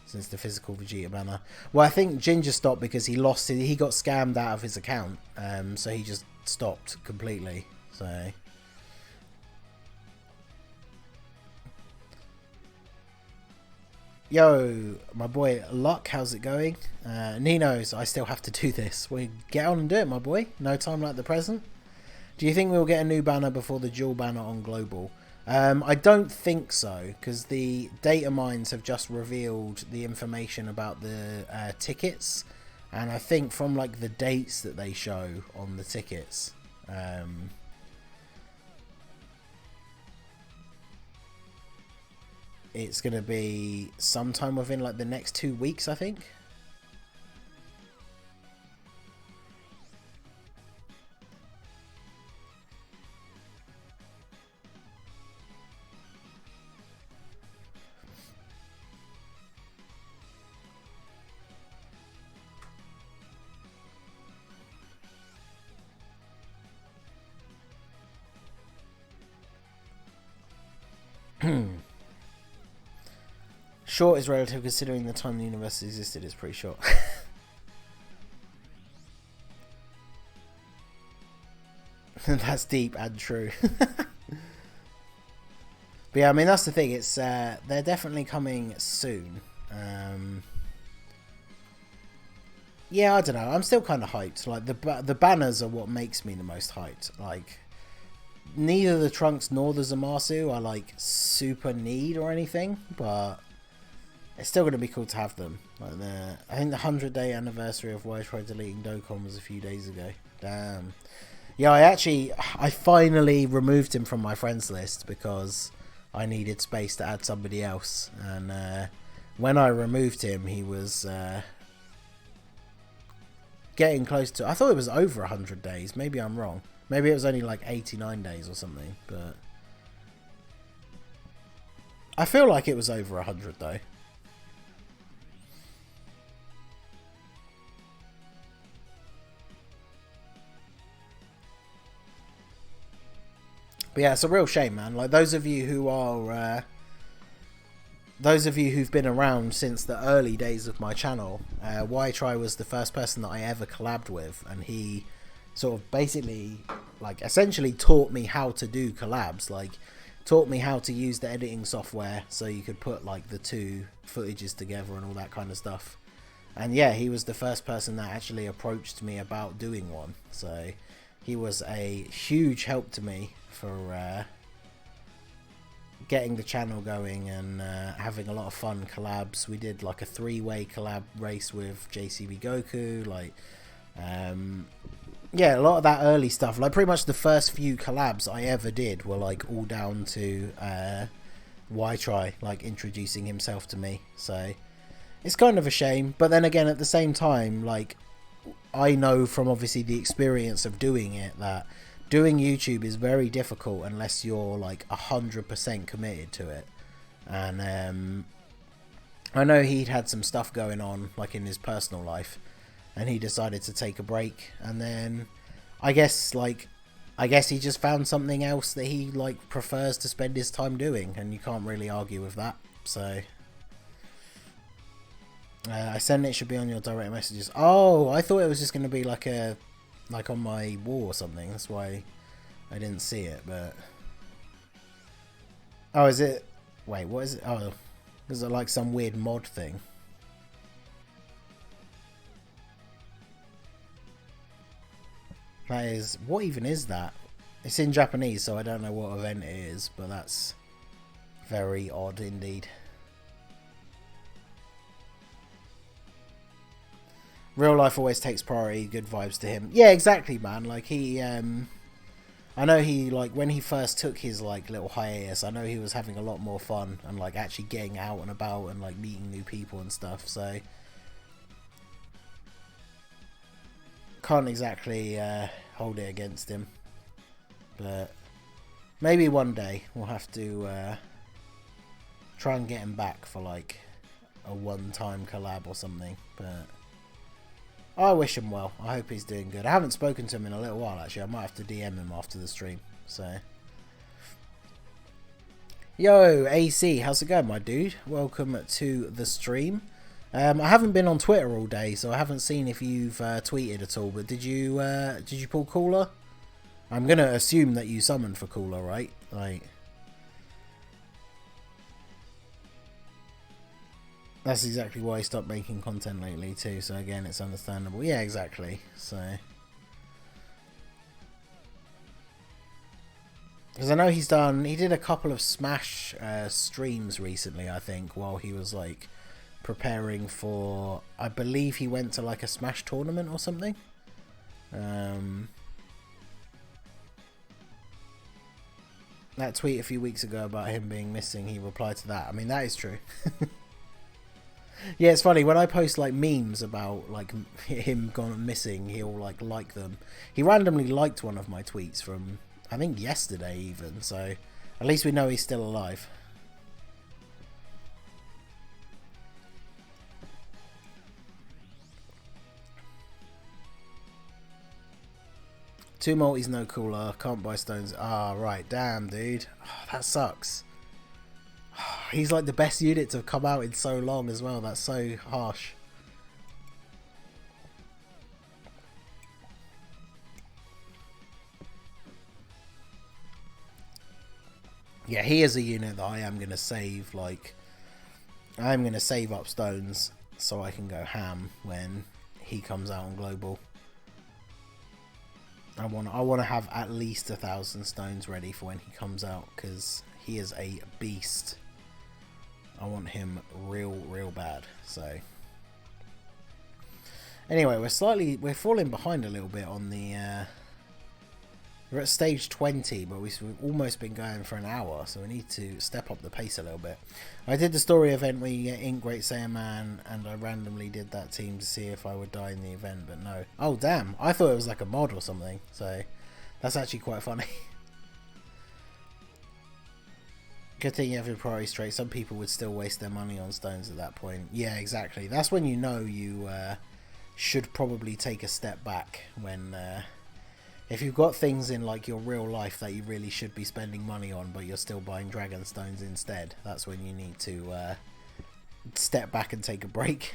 since the physical Vegeta banner. Well, I think Ginger stopped because he got scammed out of his account, so he just stopped completely. So yo, my boy Luck, how's it going? Nino's, I still have to do this. We get on and do it, my boy. No time like the present. Do you think we'll get a new banner before the dual banner on Global? I don't think so, because the data mines have just revealed the information about the tickets, and I think from like the dates that they show on the tickets, it's going to be sometime within like the next 2 weeks, I think. Short is relative considering the time the universe existed. Is pretty short. That's deep and true. But yeah, I mean, that's the thing. It's they're definitely coming soon. Yeah, I don't know. I'm still kind of hyped. Like the banners are what makes me the most hyped. Like neither the Trunks nor the Zamasu are like super need or anything, but it's still going to be cool to have them. Like I think the 100-day anniversary of Y-Try deleting Dokkan was a few days ago. Damn. Yeah, I finally removed him from my friends list because I needed space to add somebody else. And when I removed him, he was getting close to... I thought it was over 100 days. Maybe I'm wrong. Maybe it was only like 89 days or something. But I feel like it was over 100 though. yeah, it's a real shame, man. Like, those of you who are, those of you who've been around since the early days of my channel, Y-Try was the first person that I ever collabed with, and he sort of basically, like, essentially taught me how to do collabs, like, taught me how to use the editing software so you could put, like, the two footages together and all that kind of stuff. And yeah, he was the first person that actually approached me about doing one, so he was a huge help to me for getting the channel going and having a lot of fun collabs. We did like a 3-way collab race with JCB Goku, like yeah, a lot of that early stuff, like pretty much the first few collabs I ever did were like all down to Y-Try like introducing himself to me. So it's kind of a shame, but then again at the same time, like, I know from obviously the experience of doing it that doing YouTube is very difficult unless you're like 100% committed to it. And I know he'd had some stuff going on like in his personal life, and he decided to take a break, and then I guess he just found something else that he like prefers to spend his time doing, and you can't really argue with that. So I sent it, should be on your direct messages. Oh, I thought it was just going to be like a, like on my wall or something. That's why I didn't see it. But oh, is it? Wait, what is it? Oh, is it like some weird mod thing? That is, what even is that? It's in Japanese, so I don't know what event it is, but that's very odd indeed. Real life always takes priority, good vibes to him. Yeah, exactly, man. Like, he, I know he, like, when he first took his, like, little hiatus, I know he was having a lot more fun and, like, actually getting out and about and, like, meeting new people and stuff, so can't exactly hold it against him. But maybe one day we'll have to try and get him back for, like, a one-time collab or something, but I wish him well. I hope he's doing good. I haven't spoken to him in a little while, actually. I might have to DM him after the stream. So, yo, AC, how's it going, my dude? Welcome to the stream. I haven't been on Twitter all day, so I haven't seen if you've tweeted at all. But did you pull Cooler? I'm gonna assume that you summoned for Cooler, right? Like, that's exactly why he stopped making content lately too, so again, it's understandable. Yeah, exactly. So, because I know he did a couple of Smash streams recently, I think, while he was like preparing for, I believe he went to like a Smash tournament or something. That tweet a few weeks ago about him being missing, he replied to that. I mean, that is true. Yeah, it's funny when I post like memes about like him gone missing, he'll like them. He randomly liked one of my tweets from, I think, yesterday even, so at least we know he's still alive. Two multis, no Cooler, can't buy stones. Ah, right, damn, dude. Oh, that sucks. He's like the best unit to have come out in so long as well. That's so harsh. Yeah, he is a unit that I am going to save. Like, I'm going to save up stones so I can go ham when he comes out on global. I want to have at least 1,000 stones ready for when he comes out, because he is a beast. I want him real bad. So anyway, we're falling behind a little bit on the we're at stage 20, but we've almost been going for an hour, so we need to step up the pace a little bit. I did the story event where you get Ink Great Saiyan Man, and I randomly did that team to see if I would die in the event, but no. Oh damn, I thought it was like a mod or something, so that's actually quite funny. Good thing you have your priority straight. Some people would still waste their money on stones at that point. Yeah, exactly. That's when you know you should probably take a step back when if you've got things in like your real life that you really should be spending money on, but you're still buying dragon stones instead, that's when you need to step back and take a break.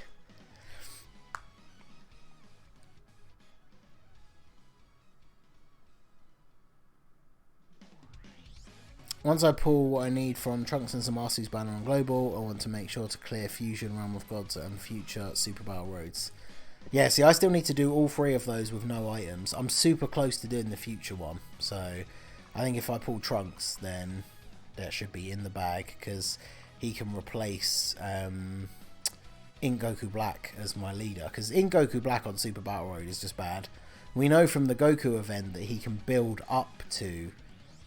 Once I pull what I need from Trunks and Zamasu's banner on Global, I want to make sure to clear Fusion, Realm of Gods and future Super Battle Roads. Yeah, see, I still need to do all 3 of those with no items. I'm super close to doing the future one, so I think if I pull Trunks, then that should be in the bag, because he can replace Ink Goku Black as my leader, because Ink Goku Black on Super Battle Road is just bad. We know from the Goku event that he can build up to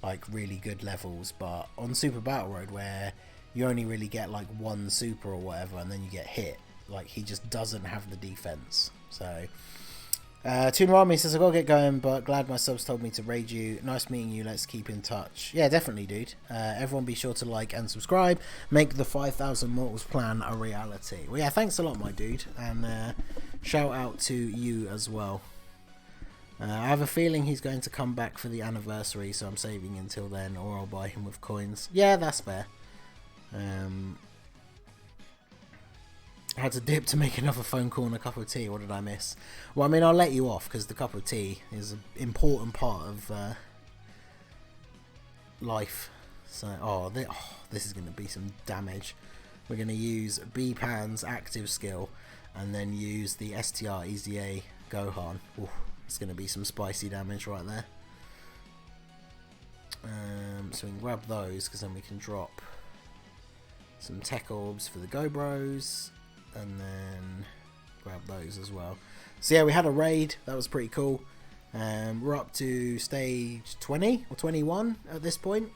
like really good levels, but on Super Battle Road, where you only really get like 1 super or whatever and then you get hit, like he just doesn't have the defense. So Toonarami says, I gotta get going, but glad my subs told me to raid you. Nice meeting you, let's keep in touch. Yeah, definitely, dude. Everyone be sure to like and subscribe, make the 5,000 Mortals plan a reality. Well, yeah, thanks a lot, my dude, and shout out to you as well. I have a feeling he's going to come back for the anniversary, so I'm saving until then, or I'll buy him with coins. Yeah, that's fair. I had to dip to make another phone call and a cup of tea. What did I miss? Well, I mean, I'll let you off, because the cup of tea is an important part of life. So, this is going to be some damage. We're going to use B-Pan's active skill, and then use the STR EZA Gohan. Ooh. It's going to be some spicy damage right there. So we can grab those, because then we can drop some tech orbs for the Go Bros, and then grab those as well. So yeah, we had a raid. That was pretty cool. We're up to stage 20 or 21 at this point.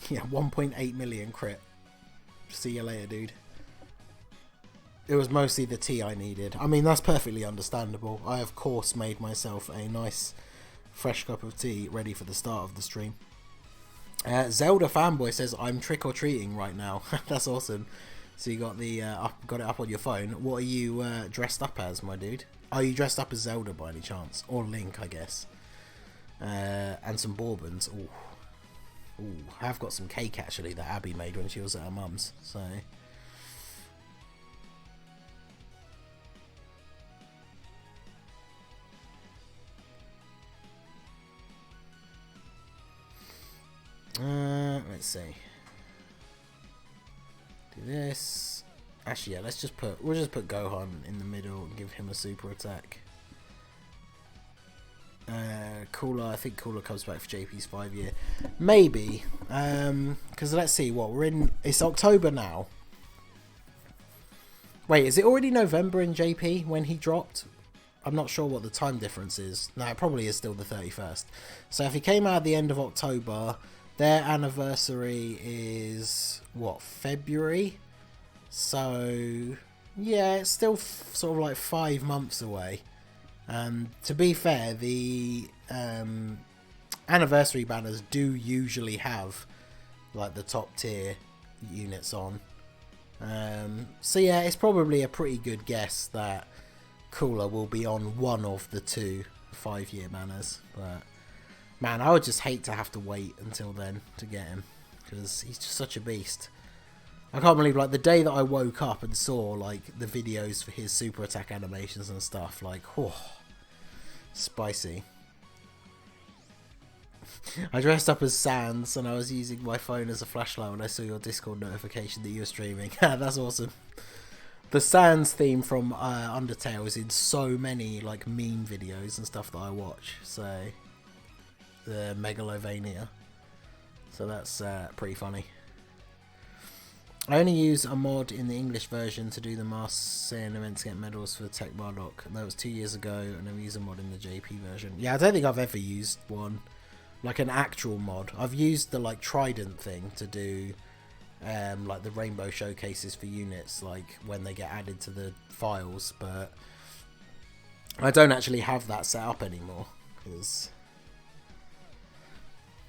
Yeah, 1.8 million crit. See you later, dude. It was mostly the tea I needed. I mean, that's perfectly understandable. I, of course, made myself a nice fresh cup of tea ready for the start of the stream. Zelda Fanboy says, I'm trick-or-treating right now. That's awesome. So you got the got it up on your phone. What are you dressed up as, my dude? Are you dressed up as Zelda by any chance? Or Link, I guess. And some Bourbons. Ooh. Ooh. I have got some cake, actually, that Abby made when she was at her mum's. So... let's see. Do this. Actually, yeah, we'll just put Gohan in the middle and give him a super attack. Cooler, I think Cooler comes back for JP's 5-year. Maybe. Because let's see what it's October now. Wait, is it already November in JP when he dropped? I'm not sure what the time difference is. No, it probably is still the 31st. So if he came out at the end of October, their anniversary is, what, February? So, yeah, it's still sort of like 5 months away. To be fair, the anniversary banners do usually have, like, the top tier units on. So yeah, it's probably a pretty good guess that Cooler will be on one of the 2 5-year banners. But man, I would just hate to have to wait until then to get him, because he's just such a beast. I can't believe, like, the day that I woke up and saw, like, the videos for his super attack animations and stuff, like, whew, spicy. I dressed up as Sans and I was using my phone as a flashlight when I saw your Discord notification that you were streaming. That's awesome. The Sans theme from Undertale is in so many, like, meme videos and stuff that I watch, so... the Megalovania. So that's pretty funny. I only use a mod in the English version to do the Mass Saiyan event to get medals for the Tech Bardock. That was 2 years ago, and I've used a mod in the JP version. Yeah, I don't think I've ever used one. Like an actual mod. I've used the, like, Trident thing to do like the rainbow showcases for units, like when they get added to the files, but I don't actually have that set up anymore, because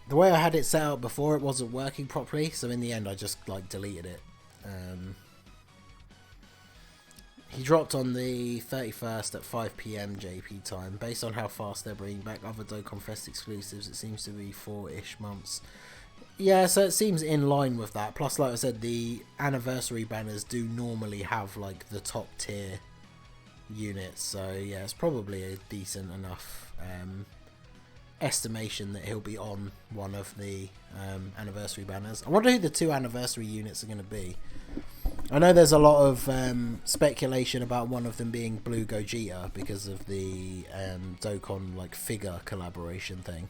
the way I had it set up before, it wasn't working properly, so in the end I just, like, deleted it. He dropped on the 31st at 5 PM JP time. Based on how fast they're bringing back other Dokkan Fest exclusives, it seems to be 4-ish months. Yeah, so it seems in line with that. Plus, like I said, the anniversary banners do normally have like the top tier units. So yeah, it's probably a decent enough estimation that he'll be on one of the anniversary banners. I wonder who the 2 anniversary units are going to be. I know there's a lot of speculation about one of them being Blue Gogeta because of the Dokkan like figure collaboration thing.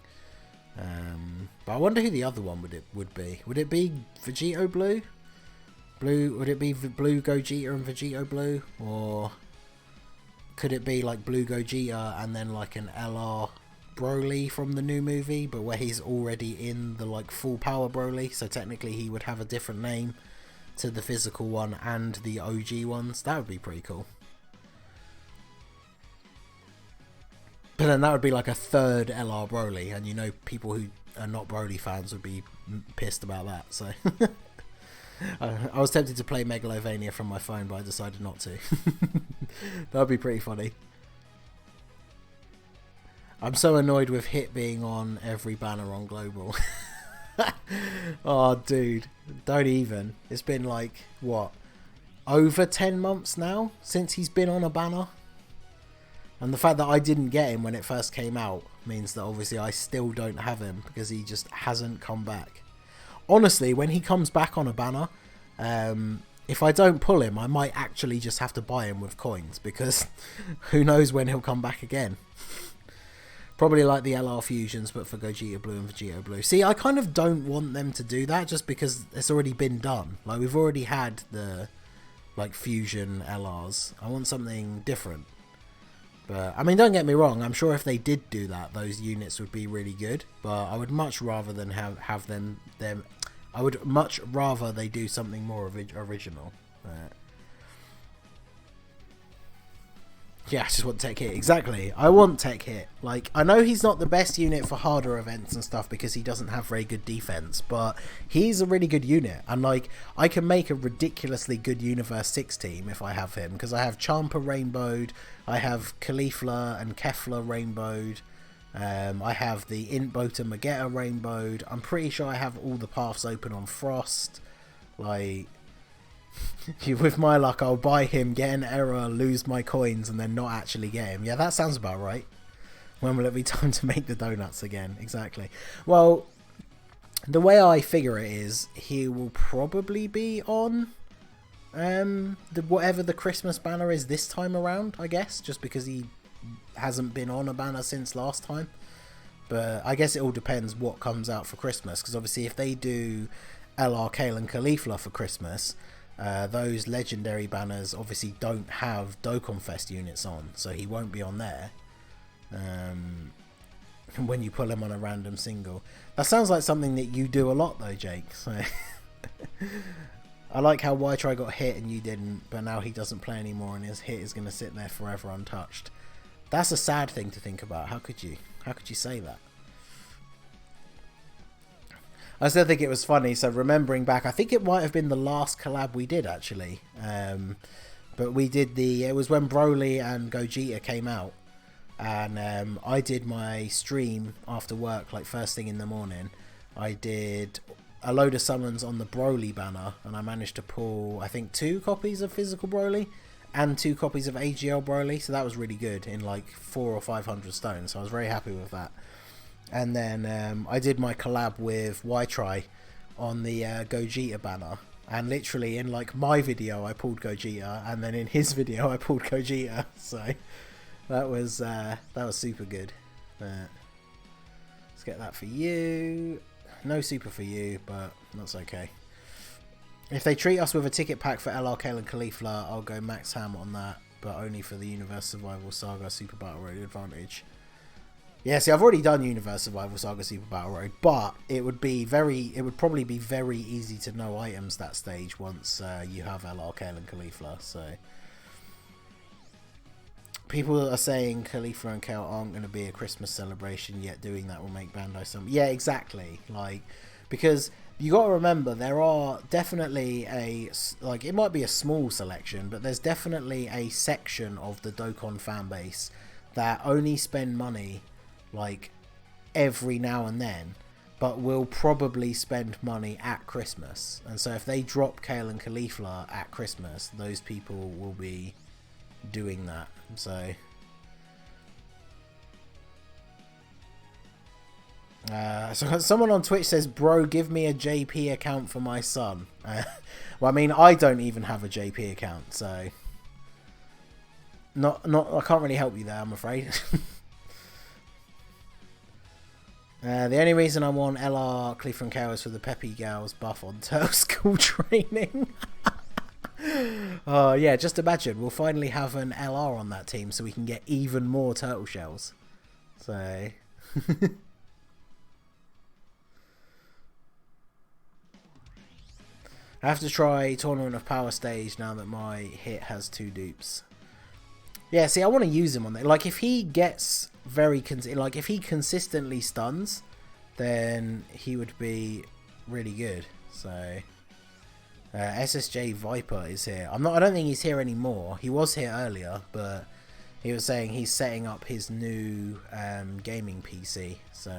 But I wonder who the other one would be. Would it be Vegito Blue? Would it be Blue Gogeta and Vegito Blue, or could it be like Blue Gogeta and then like an LR Broly from the new movie, but where he's already in the like full power Broly, so technically he would have a different name to the physical one and the OG ones? That would be pretty cool. But then that would be like a third LR Broly, and you know people who are not Broly fans would be pissed about that, so I was tempted to play Megalovania from my phone, but I decided not to. That would be pretty funny. I'm so annoyed with Hit being on every banner on Global. Oh, dude, don't even. It's been like, what, over 10 months now since he's been on a banner? And the fact that I didn't get him when it first came out means that obviously I still don't have him because he just hasn't come back. Honestly, when he comes back on a banner, if I don't pull him, I might actually just have to buy him with coins, because who knows when he'll come back again. Probably like the LR fusions, but for Gogeta Blue and Vegito Blue. See, I kind of don't want them to do that just because it's already been done. Like, we've already had the like fusion LRs. I want something different. But I mean, don't get me wrong, I'm sure if they did do that, those units would be really good. But I would much rather than have them I would much rather they do something more original. Yeah, I just want Tech Hit. Exactly. I want Tech Hit. Like, I know he's not the best unit for harder events and stuff because he doesn't have very good defense, but he's a really good unit. And, like, I can make a ridiculously good Universe 6 team if I have him, because I have Champa rainbowed, I have Caulifla and Kefla rainbowed, I have the Intbota Magetta rainbowed. I'm pretty sure I have all the paths open on Frost. Like, with my luck, I'll buy him, get an error, lose my coins, and then not actually get him. Yeah, that sounds about right. When will it be time to make the donuts again? Exactly. Well, the way I figure it is, he will probably be on whatever the Christmas banner is this time around, I guess, just because he hasn't been on a banner since last time. But I guess it all depends what comes out for Christmas, because obviously if they do LR Kale and Caulifla for Christmas, those legendary banners obviously don't have Dokkan Fest units on, so he won't be on there when you pull him on a random single. That sounds like something that you do a lot though, Jake. So I like how Y-Try got hit and you didn't, but now he doesn't play anymore and his hit is going to sit there forever untouched. That's a sad thing to think about. How could you say that? I still think it was funny, so remembering back, I think it might have been the last collab we did, actually. But we did it was when Broly and Gogeta came out. And I did my stream after work, like first thing in the morning. I did a load of summons on the Broly banner, and I managed to pull, I think, 2 copies of Physical Broly and 2 copies of AGL Broly. So that was really good in like 400 or 500 stones. So I was very happy with that. And then I did my collab with Y-Try on the Gogeta banner. And literally in like my video I pulled Gogeta, and then in his video I pulled Gogeta. So that was super good. Let's get that for you. No super for you, but that's okay. If they treat us with a ticket pack for LR Kale and Caulifla, I'll go max ham on that, but only for the Universe Survival Saga Super Battle Road Advantage. Yeah, see, I've already done Universe Survival Saga Super Battle Road, but it would probably be very easy to know items that stage once you have LR Kale and Caulifla. So people are saying Caulifla and Kale aren't going to be a Christmas celebration, yet doing that will make Bandai some. Yeah, exactly. Like, because you got to remember there are definitely like, it might be a small selection, but there's definitely a section of the Dokkan fan base that only spend money like every now and then, but will probably spend money at Christmas. And so if they drop Kale and Caulifla at Christmas, those people will be doing that. So so someone on Twitch says, bro, give me a JP account for my son. Well, I mean, I don't even have a JP account, so I can't really help you there, I'm afraid. The only reason I want LR Caulifla and Kale is for the Peppy Gals buff on Turtle School training. Oh yeah, just imagine, we'll finally have an LR on that team so we can get even more turtle shells. So I have to try Tournament of Power stage now that my hit has 2 dupes. Yeah, see, I want to use him on there. Like, if he gets like, if he consistently stuns, then he would be really good. So SSJ Viper is here. I don't think he's here anymore. He was here earlier, but he was saying he's setting up his new gaming PC. So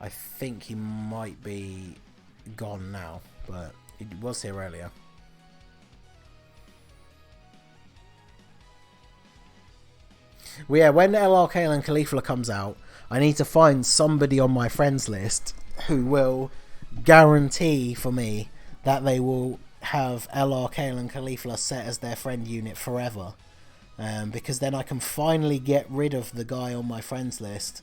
I think he might be gone now, but he was here earlier. Well, yeah, when LR Kale and Caulifla comes out, I need to find somebody on my friends list who will guarantee for me that they will have LR Kale and Caulifla set as their friend unit forever. Because then I can finally get rid of the guy on my friends list.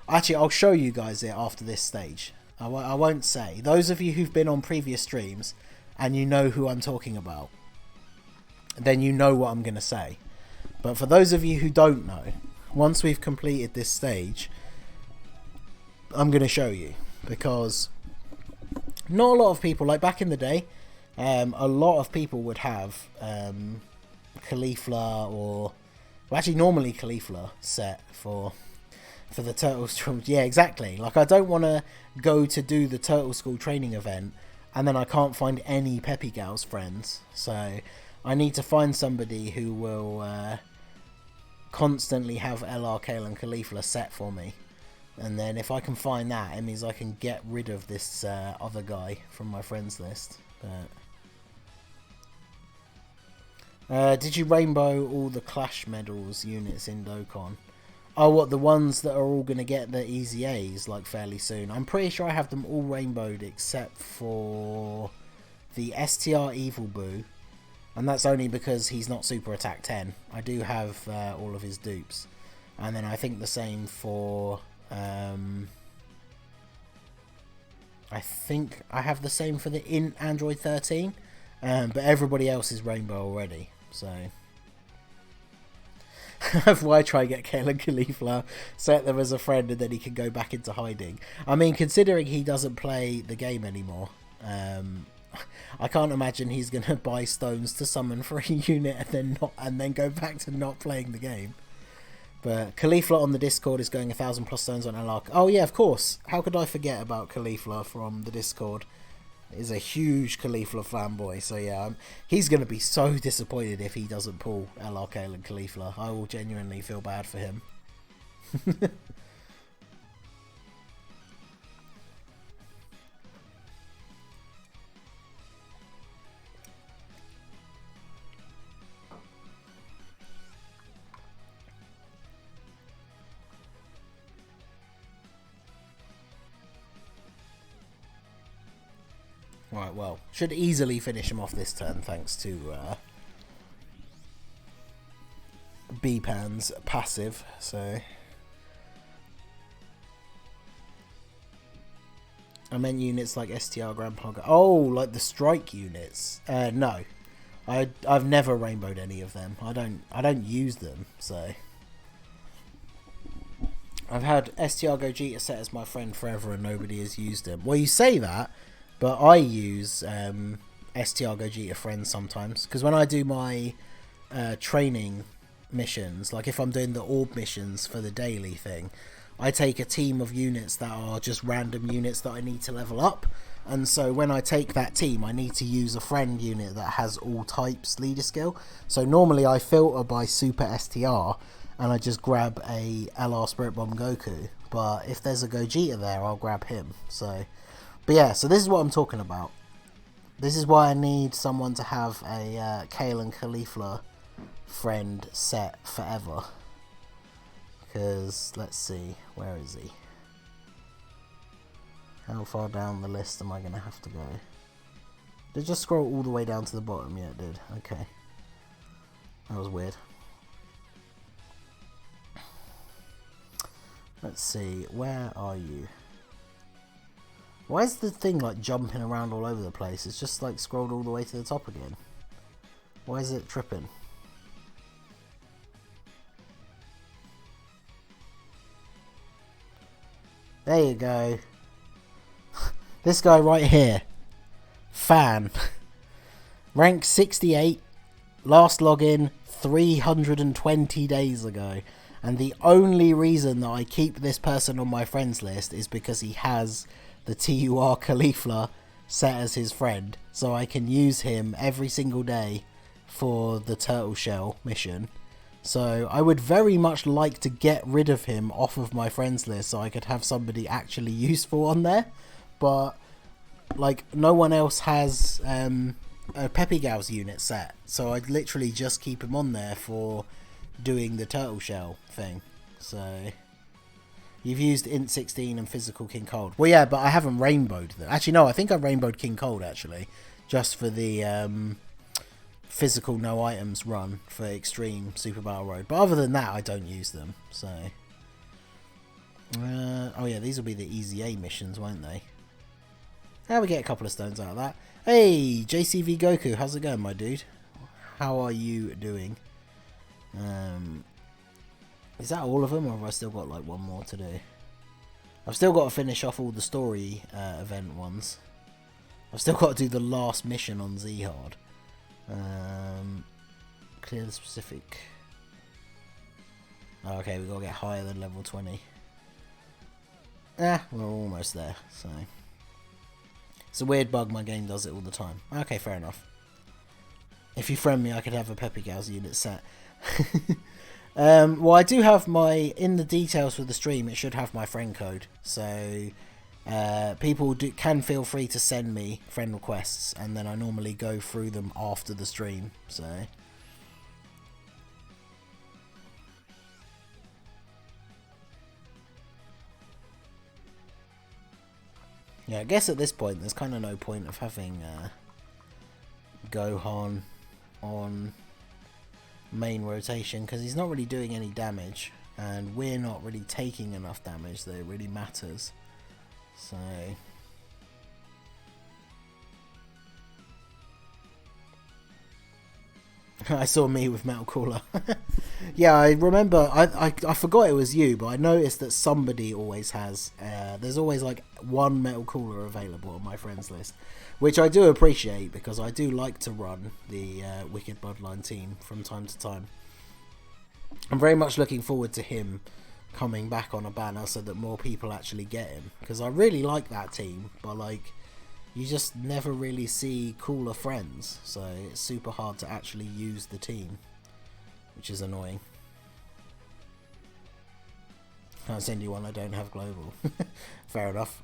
Actually, I'll show you guys it after this stage. I won't say. Those of you who've been on previous streams and you know who I'm talking about, then you know what I'm going to say. But for those of you who don't know, once we've completed this stage, I'm going to show you. Because not a lot of people, like back in the day, a lot of people would have Caulifla or... Well, actually, normally Caulifla set for the Turtle School. Yeah, exactly. Like, I don't want to go to do the Turtle School training event and then I can't find any Peppy Gals friends. So I need to find somebody who will constantly have LR Kale and Caulifla set for me. And then if I can find that, it means I can get rid of this other guy from my friends list. But did you rainbow all the Clash medals units in Dokkan? Oh, what, the ones that are all going to get the EZAs, like, fairly soon? I'm pretty sure I have them all rainbowed except for the STR Evil Boo. And that's only because he's not Super Attack 10. I do have all of his dupes. And then I think the same for... I think I have the same for the Android 13. But everybody else is rainbow already. So... Why try get Kale and Caulifla, set them as a friend, and then he can go back into hiding? I mean, considering he doesn't play the game anymore, I can't imagine he's gonna buy stones to summon for a unit and then go back to not playing the game. But Caulifla on the Discord is going 1,000+ stones on LR. Oh yeah, of course. How could I forget about Caulifla from the Discord? Is a huge Caulifla fanboy, so yeah, he's going to be so disappointed if he doesn't pull LR Kale and Caulifla. I will genuinely feel bad for him. Right, well, should easily finish him off this turn thanks to B-Pan's passive, so... I meant units like STR Grandpa... Oh, like the strike units. No. I've never rainbowed any of them. I don't use them, so... I've had STR Gogeta set as my friend forever and nobody has used him. Well, you say that... But I use STR Gogeta friends sometimes. Because when I do my training missions, like if I'm doing the orb missions for the daily thing, I take a team of units that are just random units that I need to level up. And so when I take that team, I need to use a friend unit that has all types leader skill. So normally I filter by Super STR, and I just grab a LR Spirit Bomb Goku. But if there's a Gogeta there, I'll grab him. So, but yeah, so this is what I'm talking about. This is why I need someone to have a Kale and Caulifla friend set forever. Because, let's see, where is he? How far down the list am I going to have to go? Did it just scroll all the way down to the bottom? Yeah, it did. Okay. That was weird. Let's see, where are you? Why is the thing like jumping around all over the place? It's just like scrolled all the way to the top again. Why is it tripping? There you go. This guy right here. Fan. Rank 68. Last login 320 days ago. And the only reason that I keep this person on my friends list is because he has the TUR Caulifla set as his friend. So I can use him every single day for the turtle shell mission. So I would very much like to get rid of him off of my friends list so I could have somebody actually useful on there. But like no one else has a Peppy Gals unit set. So I'd literally just keep him on there for doing the turtle shell thing. So you've used Int 16 and Physical King Cold. Well, yeah, but I haven't rainbowed them. Actually, no, I think I rainbowed King Cold actually, just for the physical no items run for Extreme Super Battle Road. But other than that, I don't use them. So oh yeah, these will be the EZA missions, won't they? How we get a couple of stones out of that. Hey, JCV Goku, how's it going, my dude? How are you doing? Is that all of them, or have I still got like one more to do? I've still got to finish off all the story event ones. I've still got to do the last mission on Z-Hard. Clear the specific. Oh, okay, we've got to get higher than level 20. We're almost there, so. It's a weird bug, my game does it all the time. Okay, fair enough. If you friend me, I could have a Peppy Gals unit set. Well, I do have my, in the details for the stream, it should have my friend code. So, people can feel free to send me friend requests, and then I normally go through them after the stream, so. Yeah, I guess at this point, there's kind of no point of having Gohan on main rotation, because he's not really doing any damage, and we're not really taking enough damage that it really matters. So I saw me with Metal Cooler. Yeah, I remember, I forgot it was you, but I noticed that somebody always has, there's always like one Metal Cooler available on my friends list, which I do appreciate, because I do like to run the Wicked Bloodline team from time to time. I'm very much looking forward to him coming back on a banner so that more people actually get him, because I really like that team, but like, you just never really see cooler friends, so it's super hard to actually use the team, which is annoying. Can't send you one, I don't have global. Fair enough.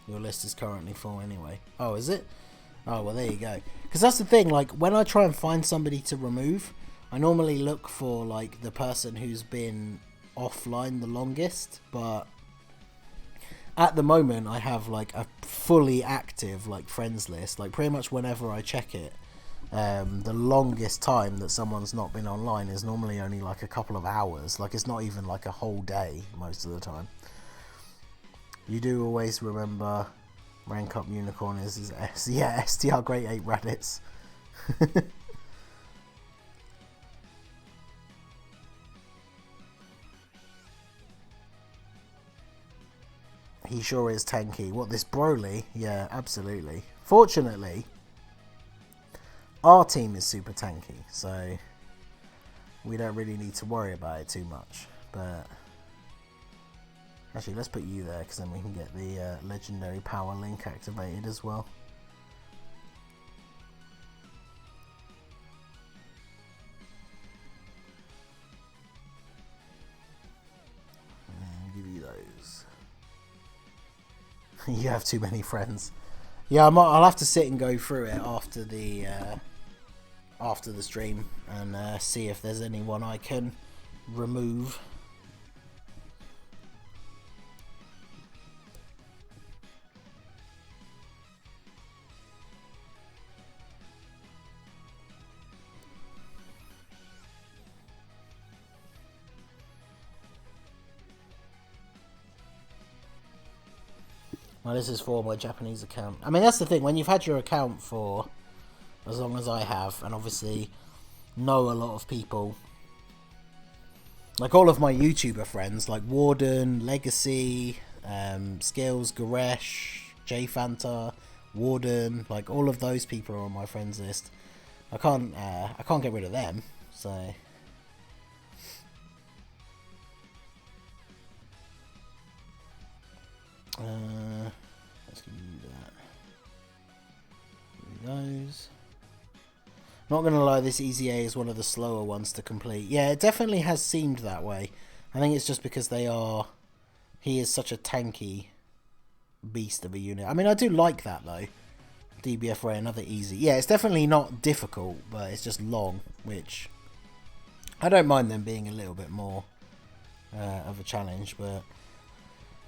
Your list is currently full anyway. Oh, is it? Oh, well, there you go. Because that's the thing, like, when I try and find somebody to remove, I normally look for, like, the person who's been offline the longest, but at the moment I have, like, a fully active, like, friends list. Like, pretty much whenever I check it, the longest time that someone's not been online is normally only, like, a couple of hours. Like, it's not even, like, a whole day most of the time. You do always remember Rank Up Unicorn is yeah, STR Great 8 Raditz. He sure is tanky. What, this Broly? Yeah, absolutely. Fortunately, our team is super tanky, so we don't really need to worry about it too much. But actually, let's put you there, because then we can get the legendary power link activated as well. And give you those. You have too many friends. Yeah, I'll have to sit and go through it after the stream and see if there's anyone I can remove. Well, this is for my Japanese account. I mean, that's the thing. When you've had your account for as long as I have, and obviously know a lot of people, like all of my YouTuber friends, like Warden, Legacy, Skills, Goresh, J Fanta, Warden, like all of those people are on my friends list. I can't get rid of them, so. Let's give you that. Give you those. Not gonna lie, this EZA is one of the slower ones to complete. Yeah, it definitely has seemed that way. I think it's just because he is such a tanky beast of a unit. I mean, I do like that though. DBF Ray, another easy. Yeah, it's definitely not difficult, but it's just long, which I don't mind them being a little bit more of a challenge, but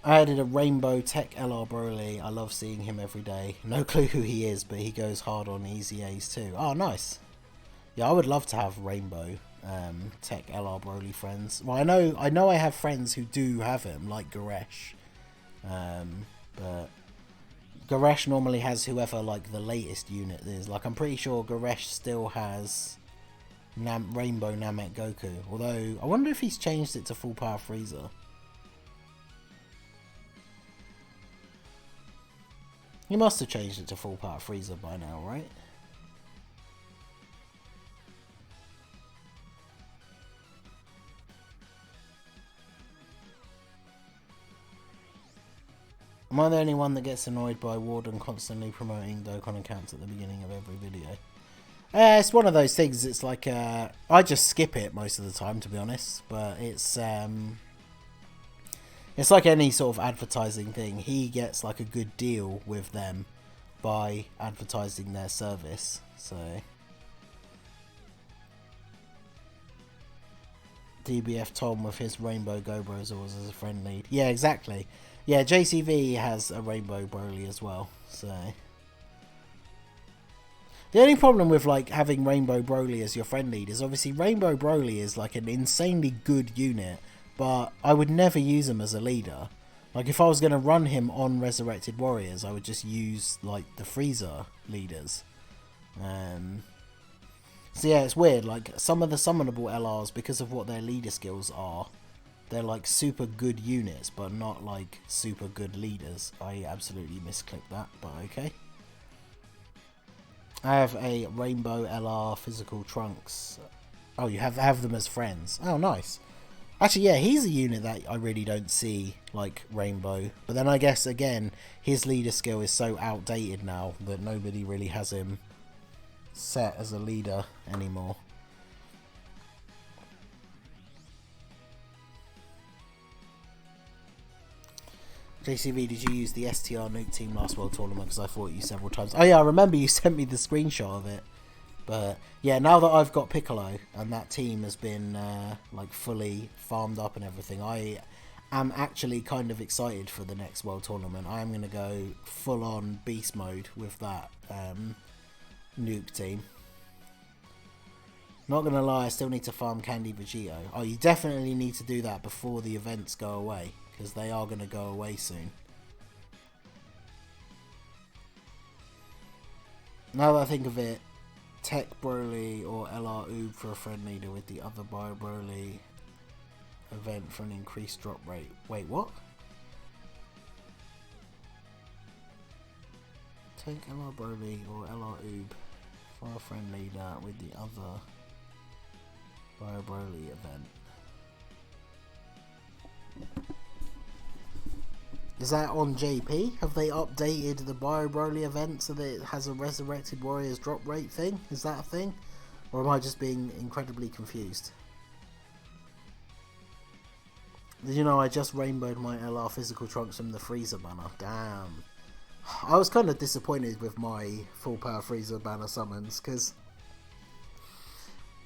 I added a Rainbow Tech LR Broly. I love seeing him every day. No clue who he is, but he goes hard on EZAs too. Oh, nice. Yeah, I would love to have Rainbow Tech LR Broly friends. Well, I know I have friends who do have him, like Goresh. But Goresh normally has whoever like the latest unit is. Like, I'm pretty sure Goresh still has Rainbow Namek Goku. Although, I wonder if he's changed it to full power Frieza. He must have changed it to full power Frieza by now, right? Am I the only one that gets annoyed by Warden constantly promoting Dokkan accounts at the beginning of every video? It's one of those things. It's like I just skip it most of the time, to be honest. But it's like any sort of advertising thing. He gets like a good deal with them by advertising their service. So DBF Tom with his Rainbow Go Bros always as a friend lead. Yeah, exactly. Yeah, JCV has a Rainbow Broly as well. So the only problem with like having Rainbow Broly as your friend lead is obviously Rainbow Broly is like an insanely good unit, but I would never use him as a leader. Like, if I was going to run him on Resurrected Warriors, I would just use like the Frieza leaders. So yeah, it's weird. Like, some of the summonable LRs, because of what their leader skills are, they're like super good units, but not like super good leaders. I absolutely misclicked that, but okay. I have a Rainbow LR physical Trunks. Oh, you have them as friends. Oh, nice. Actually, yeah, he's a unit that I really don't see like Rainbow. But then I guess, again, his leader skill is so outdated now that nobody really has him set as a leader anymore. JCV, did you use the STR Nuke team last World Tournament? Because I fought you several times. Oh yeah, I remember you sent me the screenshot of it. But yeah, now that I've got Piccolo and that team has been like fully farmed up and everything, I am actually kind of excited for the next World Tournament. I am going to go full on beast mode with that Nuke team. Not going to lie, I still need to farm Candy Vegito. Oh, you definitely need to do that before the events go away, because they are going to go away soon. Now that I think of it, Tech Broly or LR Oob for a friend leader with the other Bio Broly event for an increased drop rate. Wait, what? Take LR Broly or LR Oob for a friend leader with the other Bio Broly event. Is that on JP? Have they updated the Bio Broly event so that it has a Resurrected Warriors drop rate thing? Is that a thing? Or am I just being incredibly confused? Did you know I just rainbowed my LR physical trunks from the Freezer banner? Damn. I was kind of disappointed with my full power Freezer banner summons because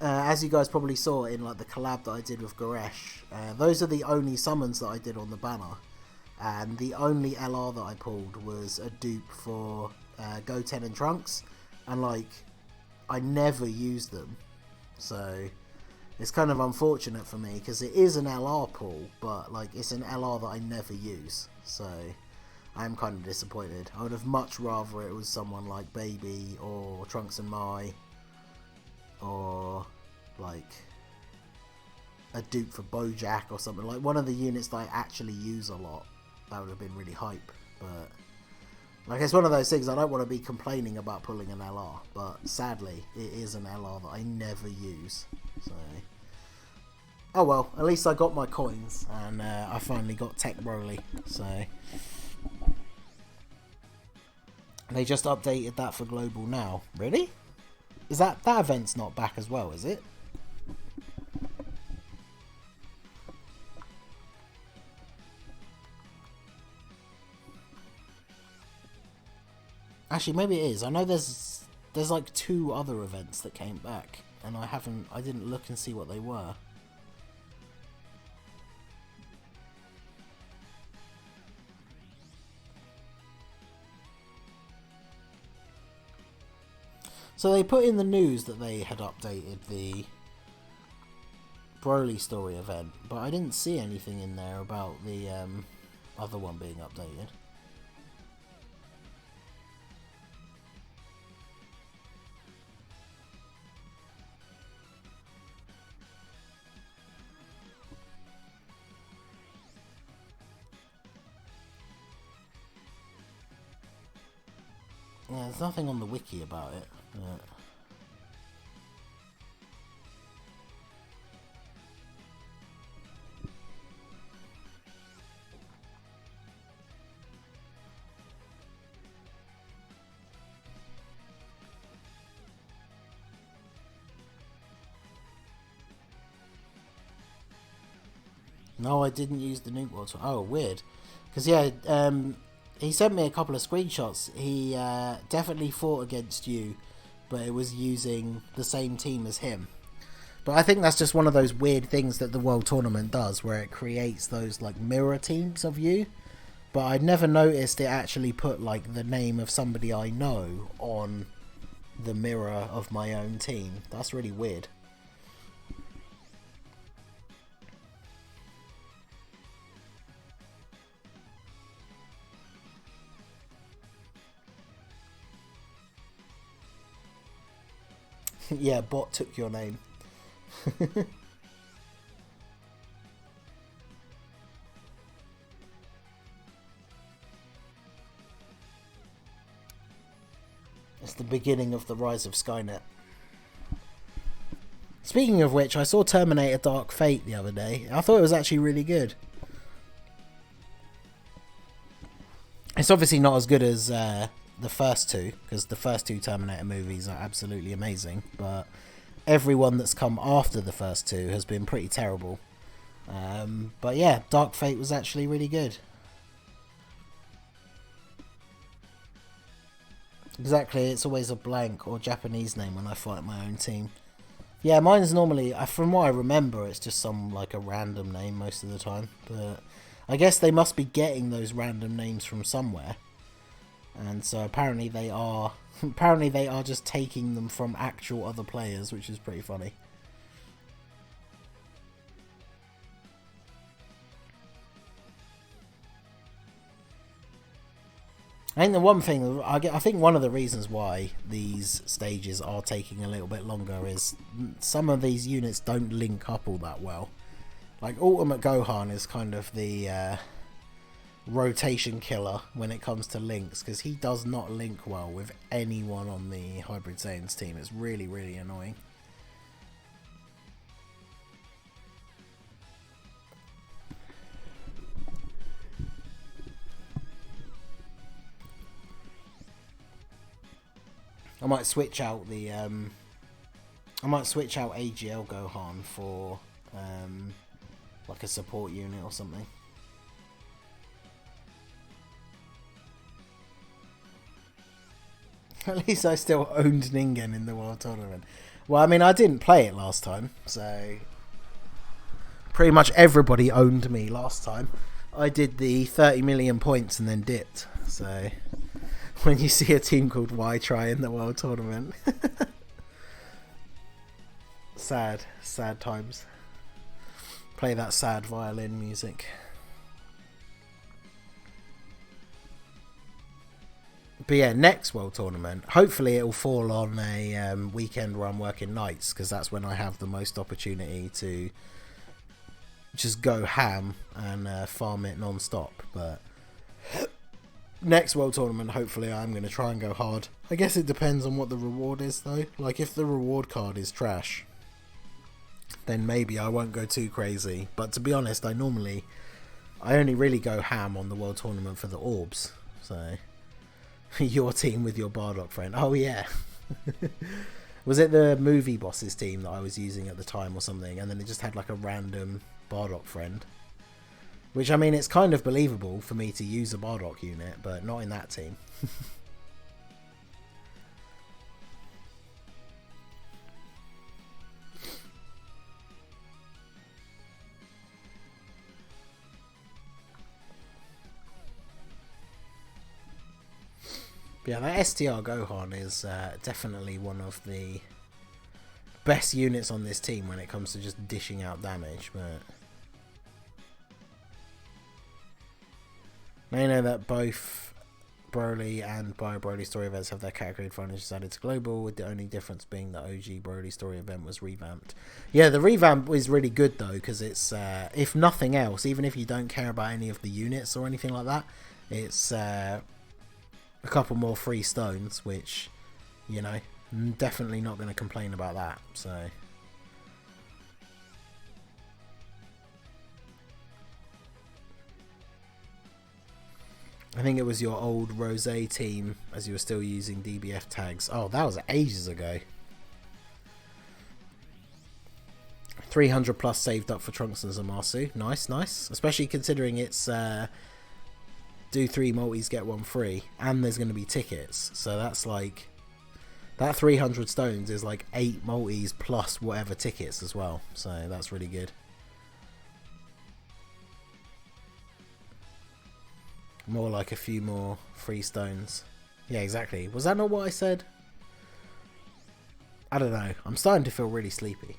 as you guys probably saw in like the collab that I did with Goresh, those are the only summons that I did on the banner. And the only LR that I pulled was a dupe for Goten and Trunks, and like I never used them, so it's kind of unfortunate for me because it is an LR pull, but like it's an LR that I never use, so I'm kind of disappointed. I would have much rather it was someone like Baby or Trunks and Mai, or like a dupe for Bojack or something, like one of the units that I actually use a lot. That would have been really hype, but like it's one of those things. I don't want to be complaining about pulling an LR, but sadly it is an LR that I never use. So, oh well, at least I got my coins, and I finally got Tech Broly. So they just updated that for global now. Really? Is that event's not back as well? Is it? Actually, maybe it is. I know there's like 2 other events that came back, and I didn't look and see what they were. So they put in the news that they had updated the Broly story event, but I didn't see anything in there about the other one being updated. Yeah, there's nothing on the wiki about it. Yeah. No, I didn't use the nuke water. Oh, weird. Because yeah, he sent me a couple of screenshots. He definitely fought against you, but it was using the same team as him. But I think that's just one of those weird things that the World Tournament does, where it creates those like mirror teams of you. But I'd never noticed it actually put like the name of somebody I know on the mirror of my own team. That's really weird. Yeah, bot took your name. It's the beginning of the rise of Skynet. Speaking of which, I saw Terminator Dark Fate the other day. I thought it was actually really good. It's obviously not as good as the first 2, because the first 2 Terminator movies are absolutely amazing, but everyone that's come after the first 2 has been pretty terrible. But yeah, Dark Fate was actually really good. Exactly, it's always a blank or Japanese name when I fight my own team. Yeah, mine's normally, from what I remember, it's just some like a random name most of the time, but I guess they must be getting those random names from somewhere. And so apparently they are just taking them from actual other players, which is pretty funny. I think the one thing, I think one of the reasons why these stages are taking a little bit longer is some of these units don't link up all that well. Like Ultimate Gohan is kind of the rotation killer when it comes to links, because he does not link well with anyone on the Hybrid Saiyans team. It's really, really annoying. I might switch out the I might switch out AGL Gohan for like a support unit or something. At least I still owned Ningen in the World Tournament. Well, I mean, I didn't play it last time, so pretty much everybody owned me last time. I did the 30 million points and then dipped. So when you see a team called Y-Try in the World Tournament, sad times. Play that sad violin music. But yeah, next World Tournament, hopefully it will fall on a weekend where I'm working nights, because that's when I have the most opportunity to just go ham and farm it non-stop. But next World Tournament, hopefully I'm going to try and go hard. I guess it depends on what the reward is though. Like if the reward card is trash, then maybe I won't go too crazy. But to be honest, I only really go ham on the World Tournament for the orbs. So your team with your Bardock friend. Oh yeah. Was it the movie bosses team that I was using at the time or something, and then it just had like a random Bardock friend? Which, I mean, it's kind of believable for me to use a Bardock unit, but not in that team. Yeah, that STR Gohan is definitely one of the best units on this team when it comes to just dishing out damage. But now you know that both Broly and Bio Broly story events have their category advantages added to global, with the only difference being the OG Broly story event was revamped. Yeah, the revamp is really good though, because it's if nothing else, even if you don't care about any of the units or anything like that, it's a couple more free stones, which, you know, definitely not going to complain about that. So I think it was your old Rosé team, as you were still using DBF tags. Oh, that was ages ago. 300 plus saved up for Trunks and Zamasu. Nice, nice. Especially considering it's do 3 multis, get 1 free, and there's going to be tickets. So that's like, that 300 stones is like 8 multis plus whatever tickets as well. So that's really good. More like a few more free stones. Yeah, exactly. Was that not what I said? I don't know. I'm starting to feel really sleepy.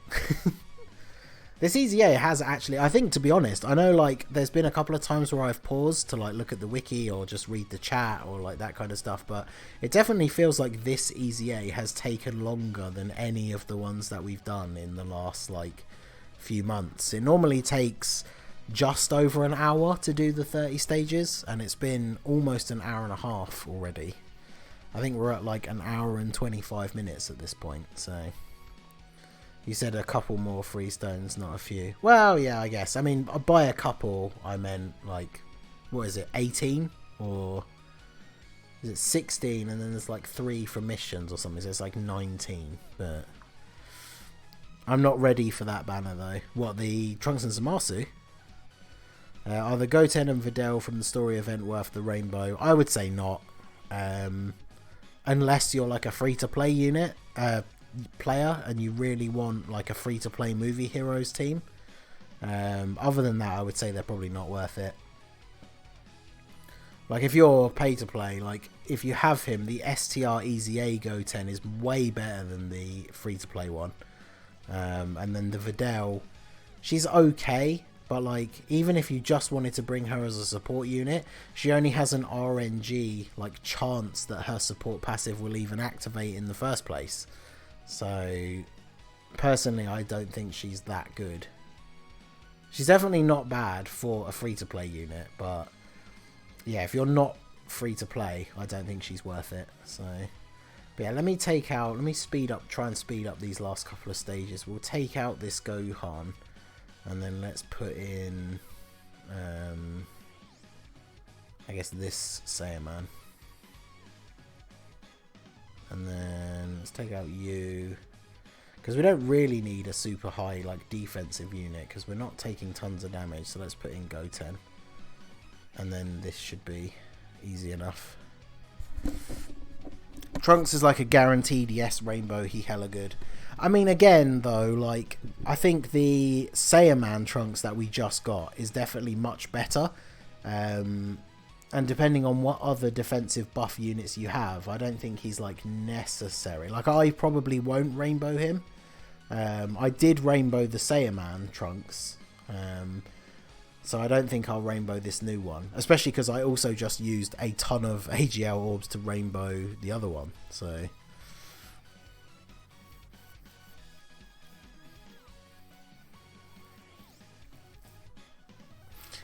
This EZA has actually, I think, to be honest, I know like there's been a couple of times where I've paused to like look at the wiki or just read the chat or like that kind of stuff, but it definitely feels like this EZA has taken longer than any of the ones that we've done in the last like few months. It normally takes just over an hour to do the 30 stages, and it's been almost an hour and a half already. I think we're at like an hour and 25 minutes at this point, so... You said a couple more free stones, not a few. Well, yeah, I guess. I mean, by a couple, I meant like, what is it, 18? Or is it 16? And then there's like 3 for missions or something, so it's like 19. But I'm not ready for that banner though. What, the Trunks and Zamasu? Are the Goten and Videl from the story event worth the rainbow? I would say not. Unless you're like a free-to-play unit, player, and you really want like a free-to-play movie heroes team. Other than that, I would say they're probably not worth it. Like if you're pay-to-play, like if you have him, the STR EZA Goten is way better than the free-to-play one. And then the Videl, she's okay, but like even if you just wanted to bring her as a support unit, she only has an RNG like chance that her support passive will even activate in the first place. So personally, I don't think she's that good. She's definitely not bad for a free-to-play unit, but yeah, if you're not free-to-play, I don't think she's worth it. So, but yeah, let me try and speed up these last couple of stages. We'll take out this Gohan, and then let's put in, I guess this Saiyaman. And then let's take out you. Because we don't really need a super high like defensive unit because we're not taking tons of damage. So let's put in Goten. And then this should be easy enough. Trunks is like a guaranteed yes rainbow. He hella good. I mean, again, though, like, I think the Saiyaman Trunks that we just got is definitely much better. And depending on what other defensive buff units you have, I don't think he's, like, necessary. Like, I probably won't rainbow him. I did rainbow the Saiyaman Trunks. So I don't think I'll rainbow this new one. Especially because I also just used a ton of AGL orbs to rainbow the other one. So...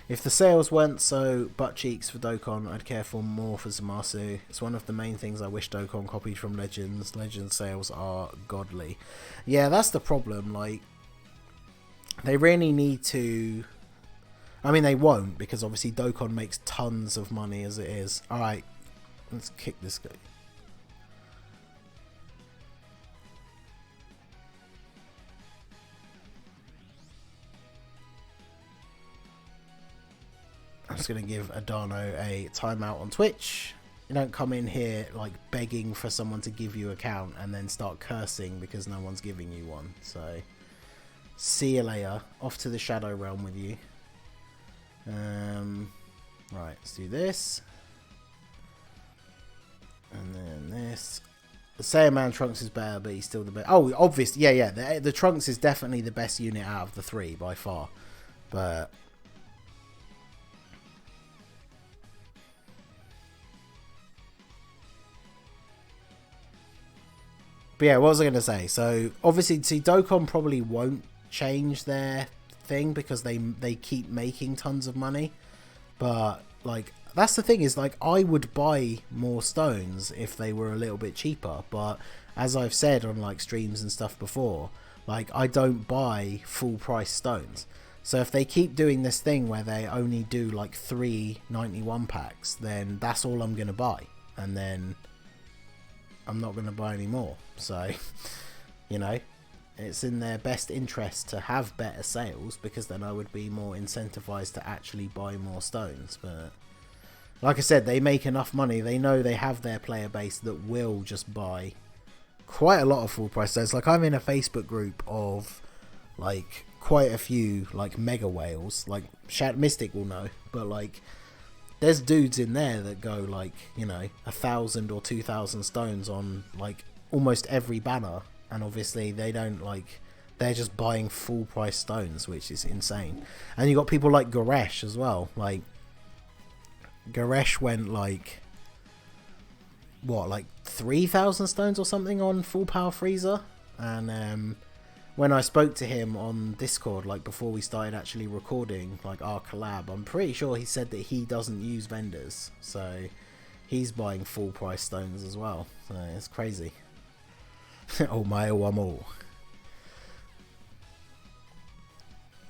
if the sales weren't so butt cheeks for Dokkan, I'd care for more for Zamasu. It's one of the main things I wish Dokkan copied from Legends. Legends sales are godly. Yeah, that's the problem. Like, they really need to... I mean, they won't, because obviously Dokkan makes tons of money as it is. Alright, let's kick this guy. I'm just going to give Adano a timeout on Twitch. You don't come in here like begging for someone to give you an account and then start cursing because no one's giving you one. So, see you later. Off to the Shadow Realm with you. Right, let's do this. And then this. The Saiyaman Trunks is better, but he's still the best. Oh, obviously, yeah. The Trunks is definitely the best unit out of the three by far. But... but yeah, what was I going to say? So, obviously, see, Dokkan probably won't change their thing because they keep making tons of money. But, like, that's the thing is, like, I would buy more stones if they were a little bit cheaper. But, as I've said on, like, streams and stuff before, like, I don't buy full price stones. So, if they keep doing this thing where they only do, like, 3 91 packs, then that's all I'm going to buy. And then... I'm not going to buy any more. So, you know, it's in their best interest to have better sales because then I would be more incentivized to actually buy more stones. But like I said, they make enough money. They know they have their player base that will just buy quite a lot of full price stones. Like, I'm in a Facebook group of like quite a few like mega whales. Like Mystic will know, but like there's dudes in there that go like, you know, 1,000 or 2,000 stones on like almost every banner, and obviously they don't like, they're just buying full price stones, which is insane. And you got people like Goresh as well. Like Goresh went like what, like 3,000 stones or something on full power Frieza. And when I spoke to him on Discord, like before we started actually recording like our collab, I'm pretty sure he said that he doesn't use vendors, so he's buying full price stones as well. So it's crazy. Oh my, oh I'm all.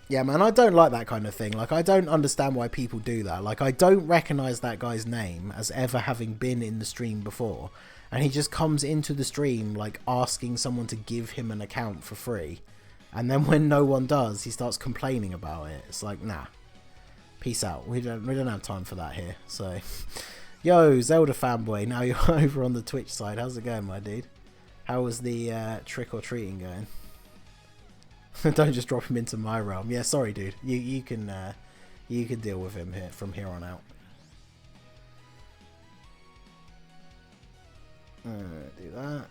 Yeah, man, I don't like that kind of thing. Like, I don't understand why people do that. Like, I don't recognize that guy's name as ever having been in the stream before. And he just comes into the stream, like, asking someone to give him an account for free. And then when no one does, he starts complaining about it. It's like, nah. Peace out. We don't have time for that here. So, yo, Zelda fanboy, now you're over on the Twitch side. How's it going, my dude? How was the trick-or-treating going? Don't just drop him into my realm. Yeah, sorry, dude. You can deal with him here from here on out. Do that.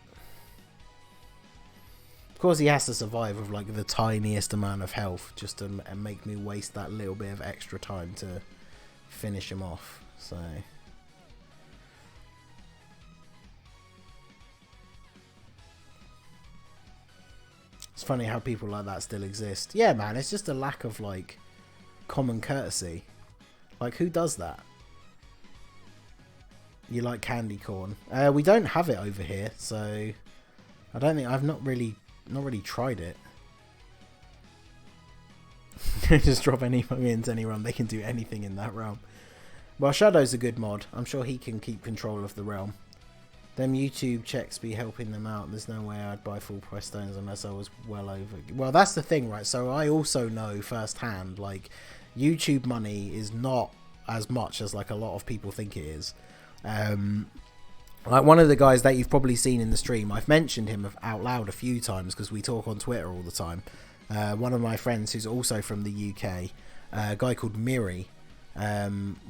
Of course, he has to survive with like the tiniest amount of health just to make me waste that little bit of extra time to finish him off. So. It's funny how people like that still exist. Yeah, man, it's just a lack of like common courtesy. Like, who does that? You like candy corn? We don't have it over here, so I don't think, I've not really tried it. Just drop any into any realm. They can do anything in that realm. Well, Shadow's a good mod. I'm sure he can keep control of the realm. Them YouTube checks be helping them out. There's no way I'd buy full price stones unless I was well over. Well, that's the thing, right? So I also know firsthand, like, YouTube money is not as much as like a lot of people think it is. Like one of the guys that you've probably seen in the stream, I've mentioned him out loud a few times because we talk on Twitter all the time. One of my friends who's also from the UK, a guy called Miri.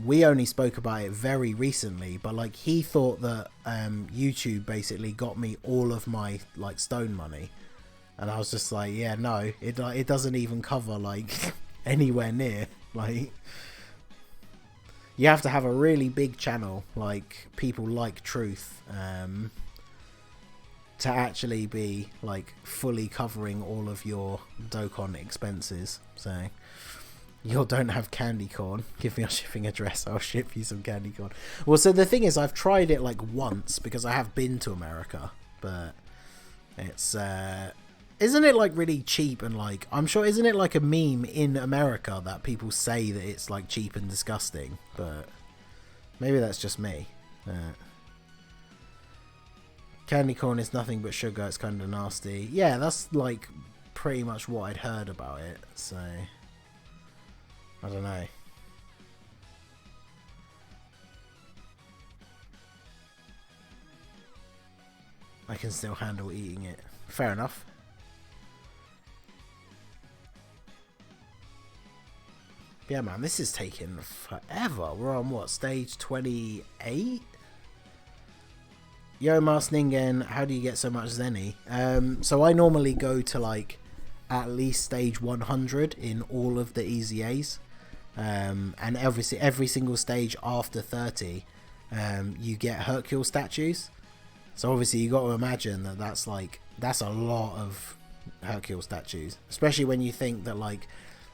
We only spoke about it very recently, but like he thought that YouTube basically got me all of my like stone money, and I was just like, yeah, no, it doesn't even cover like anywhere near. Like, you have to have a really big channel, like people like Truth, to actually be like fully covering all of your Dokkan expenses. So you don't have candy corn, give me your shipping address, I'll ship you some candy corn. Well, so the thing is, I've tried it like once because I have been to America, but it's isn't it like really cheap, and like I'm sure, isn't it like a meme in America that people say that it's like cheap and disgusting, but maybe that's just me. Candy corn is nothing but sugar, it's kind of nasty. Yeah, that's like pretty much what I'd heard about it, so I don't know. I can still handle eating it. Fair enough. Yeah, man, this is taking forever. We're on what, stage 28? Yo, Mas Ningen, how do you get so much Zenny? So I normally go to like at least stage 100 in all of the EZAs. And every single stage after 30, you get Hercule statues. So obviously you got to imagine that that's a lot of Hercule statues, especially when you think that like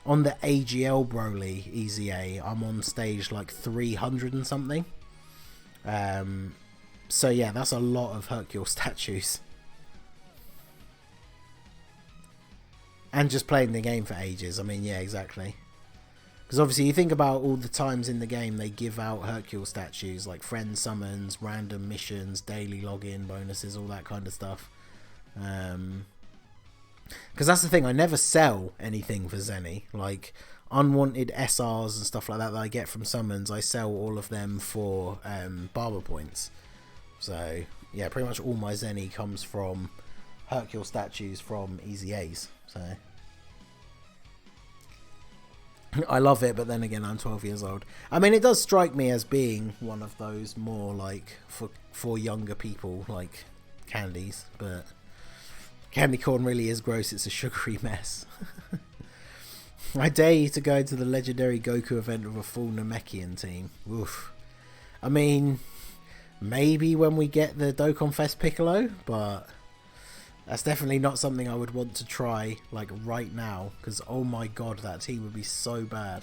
on the AGL Broly EZA, I'm on stage like 300 and something. So yeah, that's a lot of Hercule statues. And just playing the game for ages. I mean, yeah, exactly. Because obviously you think about all the times in the game they give out Hercule statues, like friend summons, random missions, daily login bonuses, all that kind of stuff. Because that's the thing, I never sell anything for Zenny. Like unwanted SRs and stuff like that I get from summons, I sell all of them for barber points. So yeah, pretty much all my Zenny comes from Hercule statues from EZAs. So I love it, but then again, I'm 12 years old. I mean, it does strike me as being one of those more like for younger people, like candies, but candy corn really is gross. It's a sugary mess. I dare you to go to the legendary Goku event with a full Namekian team. Oof. I mean, maybe when we get the Dokkan Fest Piccolo, but that's definitely not something I would want to try like right now, because oh my god, that team would be so bad.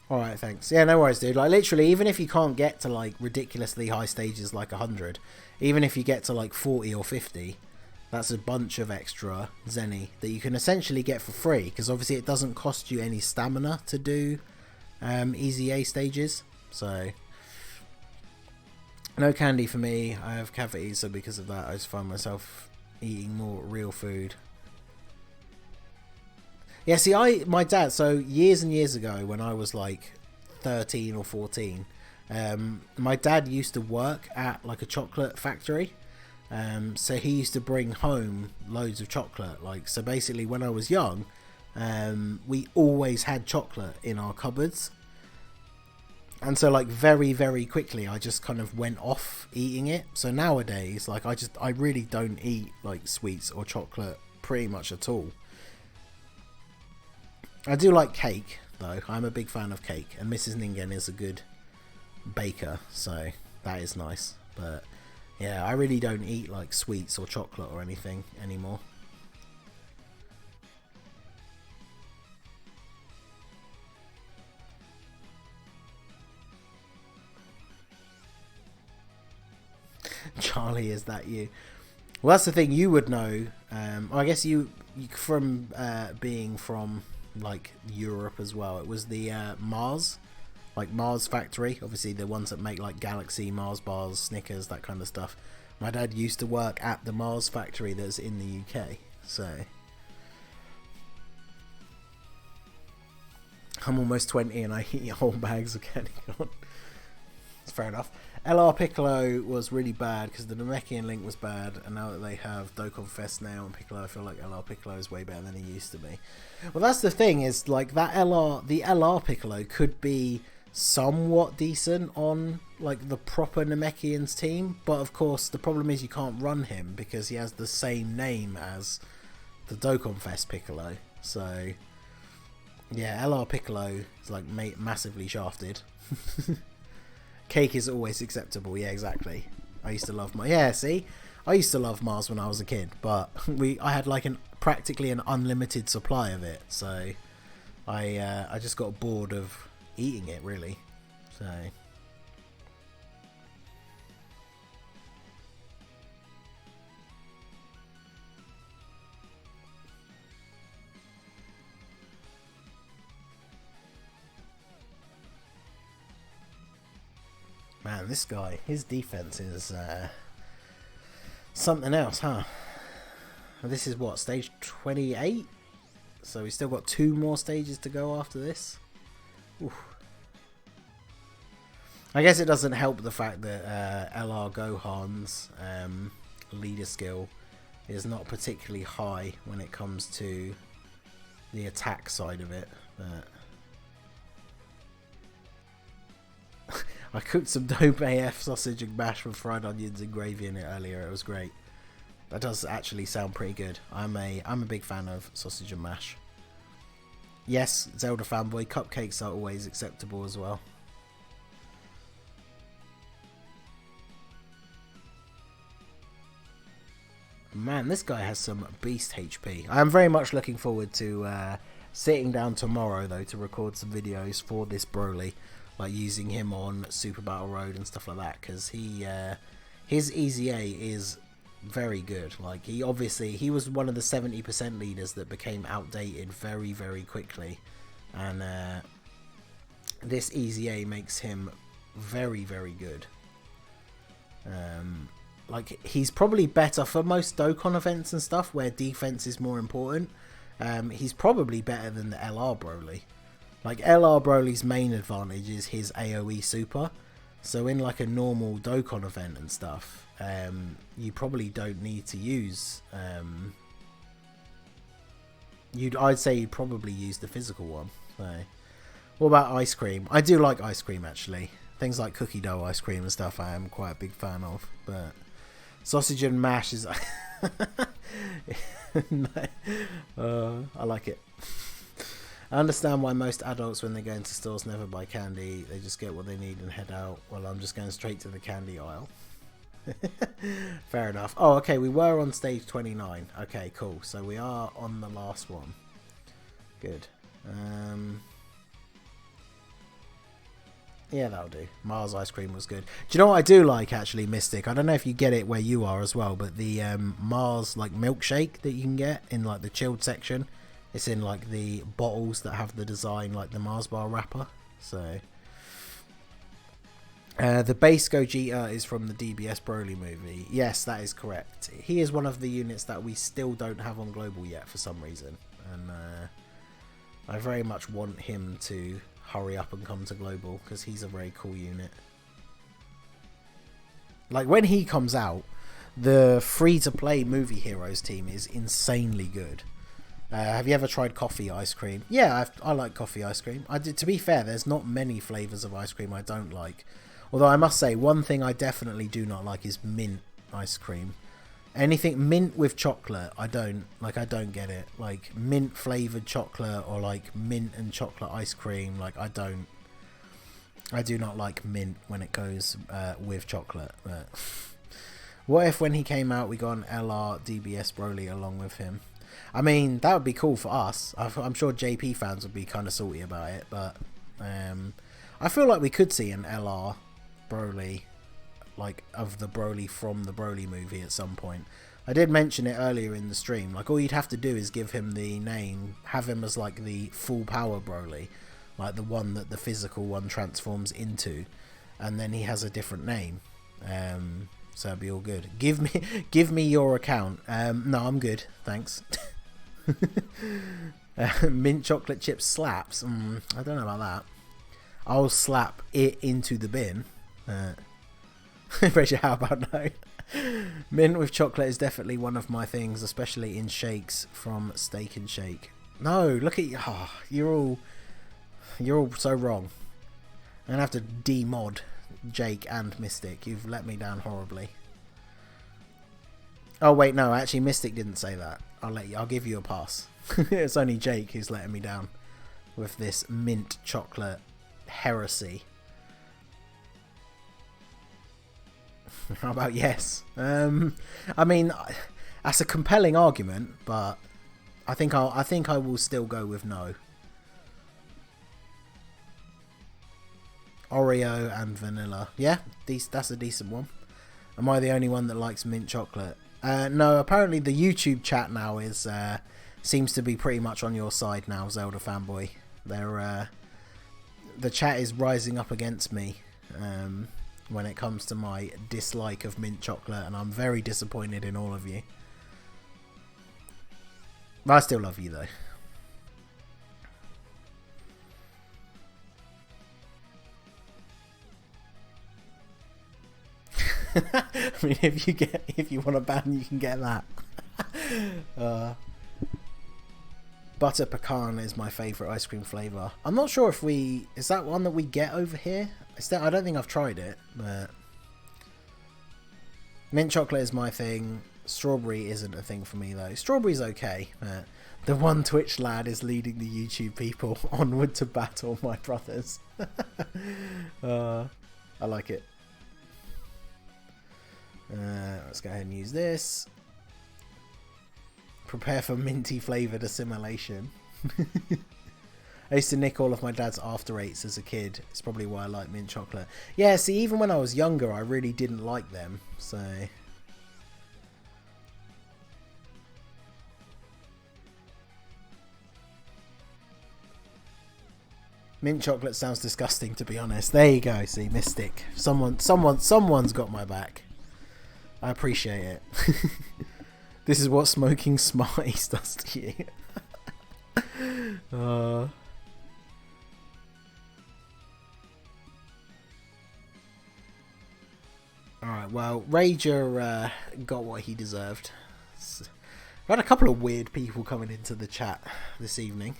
Alright, thanks. Yeah, no worries, dude. Like, literally, even if you can't get to, like, ridiculously high stages like 100, even if you get to, like, 40 or 50, that's a bunch of extra Zenny that you can essentially get for free, because obviously it doesn't cost you any stamina to do EZA stages. So, no candy for me. I have cavities, so because of that, I just find myself eating more real food. Yeah, see, my dad, so years and years ago when I was like 13 or 14, my dad used to work at like a chocolate factory. So he used to bring home loads of chocolate. Like, so basically when I was young, we always had chocolate in our cupboards. And so like very, very quickly, I just kind of went off eating it. So nowadays, like I really don't eat like sweets or chocolate pretty much at all. I do like cake, though. I'm a big fan of cake, and Mrs. Ningen is a good baker, so that is nice. But yeah, I really don't eat like sweets or chocolate or anything anymore. Charlie, is that you? Well, that's the thing, you would know. I guess you from being from like Europe as well. It was the Mars, like Mars factory, obviously the ones that make like Galaxy, Mars bars, Snickers, that kind of stuff. My dad used to work at the Mars factory that's in the UK, so I'm almost 20 and I eat whole bags of candy corn. It's fair enough. LR Piccolo was really bad because the Namekian Link was bad, and now that they have Dokkan Fest now and Piccolo, I feel like LR Piccolo is way better than he used to be. Well, that's the thing, is like the LR Piccolo could be somewhat decent on like the proper Namekians team, but of course the problem is you can't run him because he has the same name as the Dokkan Fest Piccolo. So yeah, LR Piccolo is like massively shafted. Cake is always acceptable. Yeah, exactly. I used to love I used to love Mars when I was a kid, but I had like practically an unlimited supply of it, so I just got bored of eating it, really. So man, this guy, his defense is something else, huh? This is what, stage 28? So we still got 2 more stages to go after this. Oof. I guess it doesn't help the fact that LR Gohan's leader skill is not particularly high when it comes to the attack side of it. But I cooked some dope AF sausage and mash with fried onions and gravy in it earlier. It was great. That does actually sound pretty good. I'm a big fan of sausage and mash. Yes, Zelda fanboy, cupcakes are always acceptable as well. Man, this guy has some beast HP. I am very much looking forward to sitting down tomorrow though to record some videos for this Broly, like using him on Super Battle Road and stuff like that, because his EZA is very good. Like he was one of the 70% leaders that became outdated very, very quickly, and this EZA makes him very, very good. Like he's probably better for most Dokkan events and stuff where defense is more important. He's probably better than the LR Broly. Like LR Broly's main advantage is his AoE super. So in like a normal Dokkan event and stuff, you probably don't need to use. I'd say you'd probably use the physical one. So, what about ice cream? I do like ice cream actually. Things like cookie dough ice cream and stuff I am quite a big fan of. But sausage and mash is I like it. I understand why most adults, when they go into stores, never buy candy. They just get what they need and head out. Well, I'm just going straight to the candy aisle. Fair enough. Oh, okay, we were on stage 29. Okay, cool. So we are on the last one. Good. Yeah, that'll do. Mars ice cream was good. Do you know what I do like, actually, Mystic? I don't know if you get it where you are as well, but the Mars like milkshake that you can get in like the chilled section, it's in like the bottles that have the design like the Mars bar wrapper. So the base Gogeta is from the DBS Broly movie. Yes, that is correct. He is one of the units that we still don't have on global yet for some reason, and I very much want him to hurry up and come to global because he's a very cool unit. Like when he comes out, the free-to-play Movie Heroes team is insanely good. Have you ever tried coffee ice cream? Yeah, I like coffee ice cream. To be fair, there's not many flavours of ice cream I don't like. Although I must say, one thing I definitely do not like is mint ice cream. Anything mint with chocolate, I don't get it. Like mint flavoured chocolate or like mint and chocolate ice cream, like I do not like mint when it goes with chocolate. But what if when he came out we got an LR DBS Broly along with him? I mean, that would be cool for us. I'm sure JP fans would be kind of salty about it, but I feel like we could see an LR Broly, like of the Broly from the Broly movie at some point. I did mention it earlier in the stream. Like, all you'd have to do is give him the name, have him as like the full power Broly, like the one that the physical one transforms into, and then he has a different name. So it'll be all good. Give me your account. No, I'm good, thanks. Mint chocolate chip slaps. I don't know about that. I'll slap it into the bin. Rachel, how about no? Mint with chocolate is definitely one of my things, especially in shakes from Steak and Shake. No, look at you. Oh, you're all so wrong. I'm gonna have to demod Jake and Mystic. You've let me down horribly. Oh wait, no, actually Mystic didn't say that. I'll give you a pass. It's only Jake who's letting me down with this mint chocolate heresy. How about yes? I mean, that's a compelling argument, but I think I will still go with no. Oreo and vanilla. Yeah, that's a decent one. Am I the only one that likes mint chocolate? No, apparently the YouTube chat now is seems to be pretty much on your side now, Zelda fanboy. The chat is rising up against me when it comes to my dislike of mint chocolate, and I'm very disappointed in all of you. But I still love you though. I mean, if you want a ban, you can get that. Butter pecan is my favourite ice cream flavour. I'm not sure if is that one that we get over here? I don't think I've tried it, but mint chocolate is my thing. Strawberry isn't a thing for me though. Strawberry's okay. The one Twitch lad is leading the YouTube people onward to battle, my brothers. I like it. Let's go ahead and use this. Prepare for minty flavoured assimilation. I used to nick all of my dad's after eights as a kid. It's probably why I like mint chocolate. Yeah, see, even when I was younger, I really didn't like them. So mint chocolate sounds disgusting, to be honest. There you go. See, Mystic. Someone's got my back. I appreciate it. This is what smoking Smarties does to you. Alright, well, Rager got what he deserved. We had a couple of weird people coming into the chat this evening.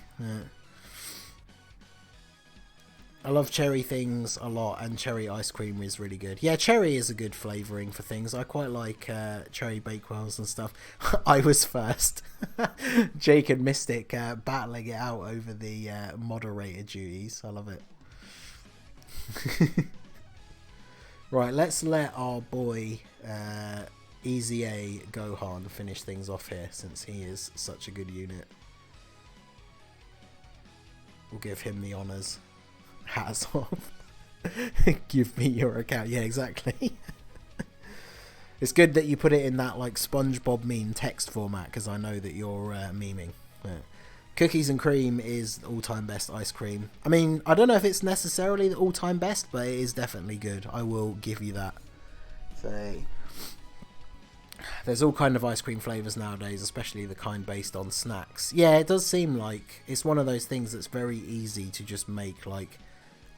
I love cherry things a lot, and cherry ice cream is really good. Yeah, cherry is a good flavouring for things. I quite like cherry bakewells and stuff. I was first. Jake and Mystic battling it out over the moderator duties. I love it. Right, let's let our boy EZA Gohan finish things off here, since he is such a good unit. We'll give him the honours. Hats off. Give me your account. Yeah, exactly. It's good that you put it in that like SpongeBob meme text format, because I know that you're memeing. Cookies and cream is all-time best ice cream. I mean, I don't know if it's necessarily the all-time best, but it is definitely good. I will give you that. So there's all kind of ice cream flavours nowadays, especially the kind based on snacks. Yeah, it does seem like it's one of those things that's very easy to just make like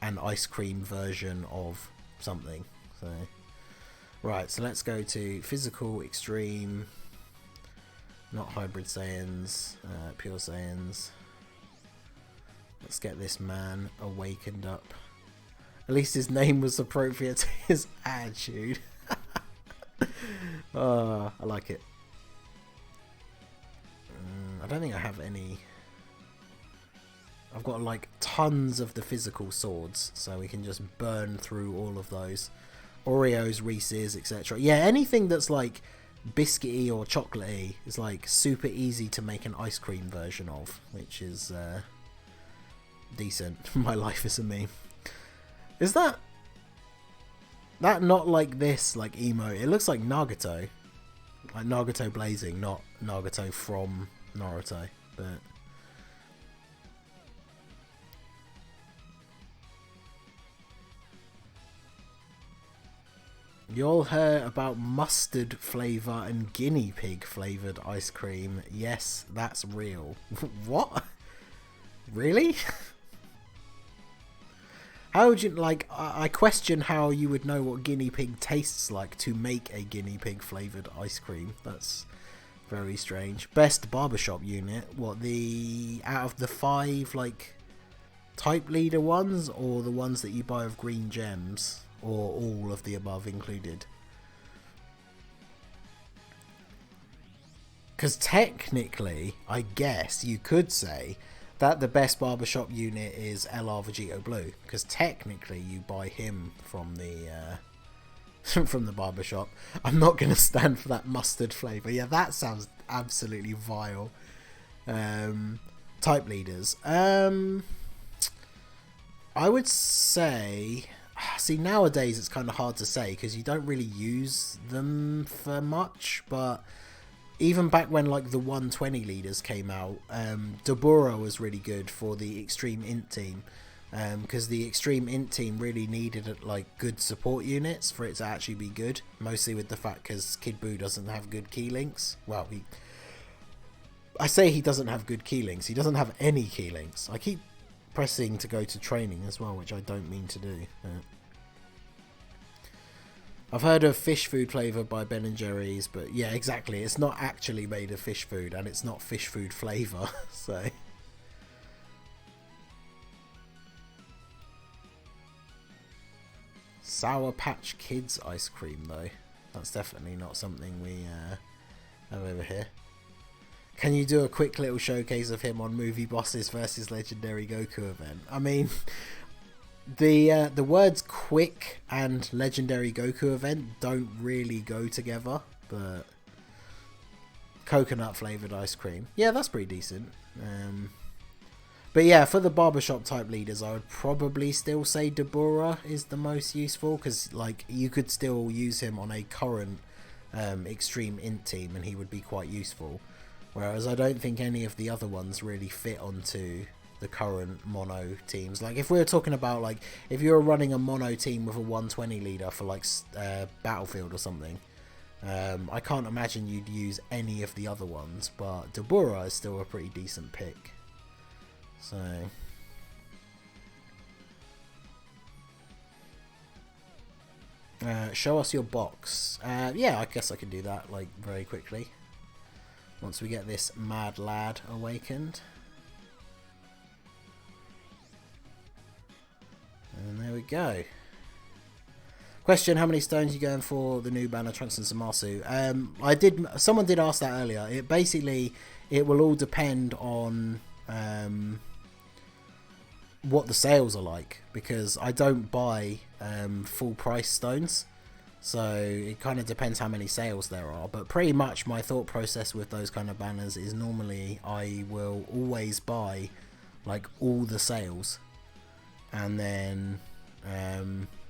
an ice cream version of something. So right, so let's go to physical, extreme, not hybrid Saiyans, pure Saiyans. Let's get this man awakened up. At least his name was appropriate to his attitude. I like it. I don't think I have any. I've got like tons of the physical swords, so we can just burn through all of those. Oreos, Reese's, etc. Yeah, anything that's like biscuity or chocolatey is like super easy to make an ice cream version of, which is decent. My life is a meme. Is that not like this, like emo? It looks like Nagato. Like Nagato Blazing, not Nagato from Naruto, but... You all heard about mustard flavour and guinea pig flavoured ice cream? Yes, that's real. What? Really? How would you, like, I question how you would know what guinea pig tastes like to make a guinea pig flavoured ice cream. That's very strange. Best barbershop unit? What, out of the 5, like, type leader ones, or the ones that you buy with green gems? Or all of the above included? Because technically, I guess you could say that the best barbershop unit is LR Vegito Blue. Because technically, you buy him from the from the barbershop. I'm not going to stand for that mustard flavour. Yeah, that sounds absolutely vile. Type leaders. I would say... See, nowadays it's kind of hard to say because you don't really use them for much, but even back when like the 120 leaders came out, Dabura was really good for the Extreme Int team, because the Extreme Int team really needed like good support units for it to actually be good, mostly with the fact because Kid Buu doesn't have good key links. Well, I say he doesn't have good key links, he doesn't have any key links. I keep pressing to go to training as well, which I don't mean to do. I've heard of fish food flavour by Ben & Jerry's, but yeah, exactly, it's not actually made of fish food, and it's not fish food flavour, so... Sour Patch Kids ice cream, though. That's definitely not something we have over here. Can you do a quick little showcase of him on Movie Bosses versus Legendary Goku event? I mean, the words quick and Legendary Goku event don't really go together, but coconut flavoured ice cream. Yeah, that's pretty decent. But yeah, for the barbershop type leaders, I would probably still say Dabura is the most useful, because like you could still use him on a current Extreme Int team and he would be quite useful. Whereas I don't think any of the other ones really fit onto the current mono teams. Like if we were talking about like if you were running a mono team with a 120 leader for like Battlefield or something, I can't imagine you'd use any of the other ones. But Dabura is still a pretty decent pick. So show us your box. Yeah, I guess I can do that like very quickly. Once we get this mad lad awakened. And there we go. Question, how many stones are you going for the new banner Trunks and Zamasu? Someone did ask that earlier. It will all depend on what the sales are like, because I don't buy full price stones. So it kind of depends how many sales there are, but pretty much my thought process with those kind of banners is normally I will always buy like all the sales, and then